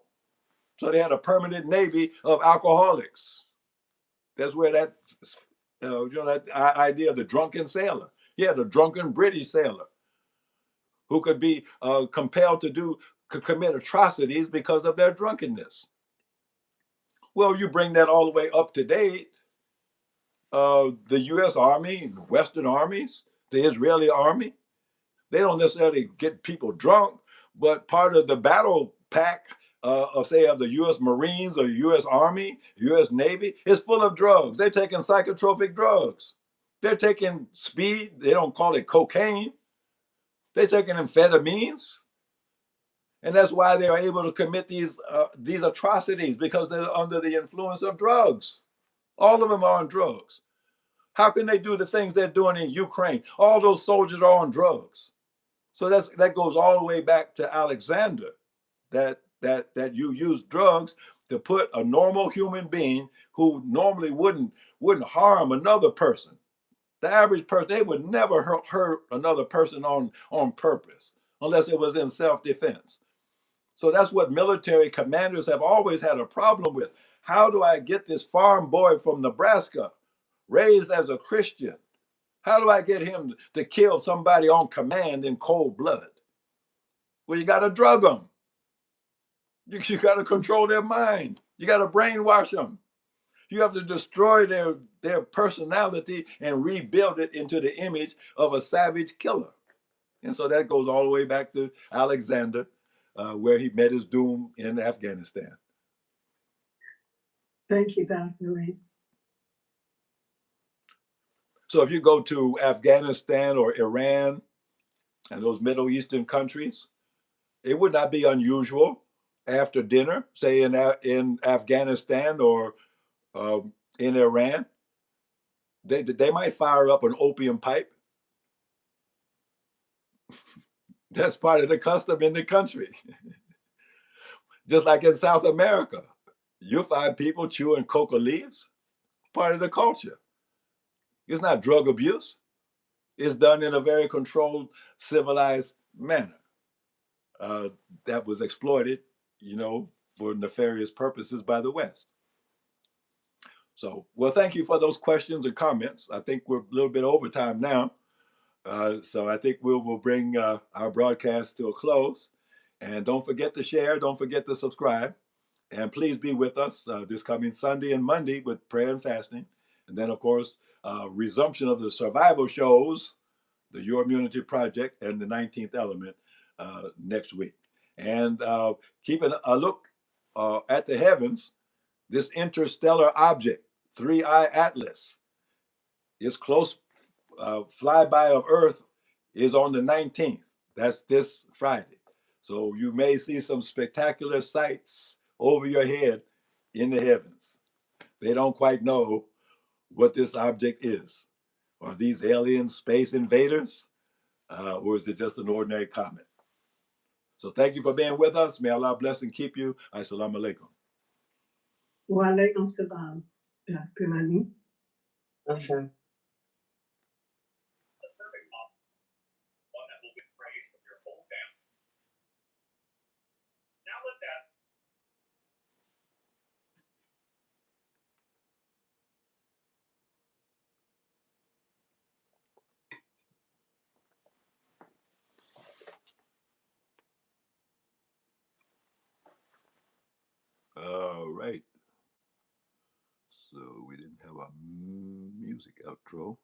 So they had a permanent navy of alcoholics. That's where that, that idea of the drunken sailor. Yeah, the drunken British sailor who could be compelled to commit atrocities because of their drunkenness. Well, you bring that all the way up to date. The U.S. Army, the Western armies, the Israeli army, they don't necessarily get people drunk, but part of the battle pack of the U.S. Marines or U.S. Army, U.S. Navy is full of drugs. They're taking psychotropic drugs. They're taking speed. They don't call it cocaine. They're taking amphetamines. And that's why they are able to commit these atrocities, because they're under the influence of drugs. All of them are on drugs. How can they do the things they're doing in Ukraine? All those soldiers are on drugs. So that goes all the way back to Alexander, that you use drugs to put a normal human being who normally wouldn't harm another person. The average person, they would never hurt another person on purpose, unless it was in self-defense. So that's what military commanders have always had a problem with. How do I get this farm boy from Nebraska, raised as a Christian? How do I get him to kill somebody on command in cold blood? Well, you got to drug them. You got to control their mind. You got to brainwash them. You have to destroy their personality and rebuild it into the image of a savage killer. And so that goes all the way back to Alexander, where he met his doom in Afghanistan. Thank you, Dr. Lee. So if you go to Afghanistan or Iran and those Middle Eastern countries, it would not be unusual after dinner, say in Afghanistan or in Iran, they might fire up an opium pipe. That's part of the custom in the country. Just like in South America, you'll find people chewing coca leaves, part of the culture. It's not drug abuse. It's done in a very controlled, civilized manner that was exploited, for nefarious purposes by the West. So, well, thank you for those questions and comments. I think we're a little bit over time now. So I think we'll bring our broadcast to a close. And don't forget to share. Don't forget to subscribe. And please be with us this coming Sunday and Monday with prayer and fasting. And then, of course, resumption of the survival shows, the Your Immunity Project and the 19th Element next week. And keeping a look at the heavens, this interstellar object, 3-eye atlas, its close flyby of Earth is on the 19th. That's this Friday. So you may see some spectacular sights over your head in the heavens. They don't quite know what this object is. Are these alien space invaders? Or is it just an ordinary comet? So thank you for being with us. May Allah bless and keep you. Assalamu alaikum. Wa alaikum salam, Dr. Alim. Okay. All right. So we didn't have a music outro.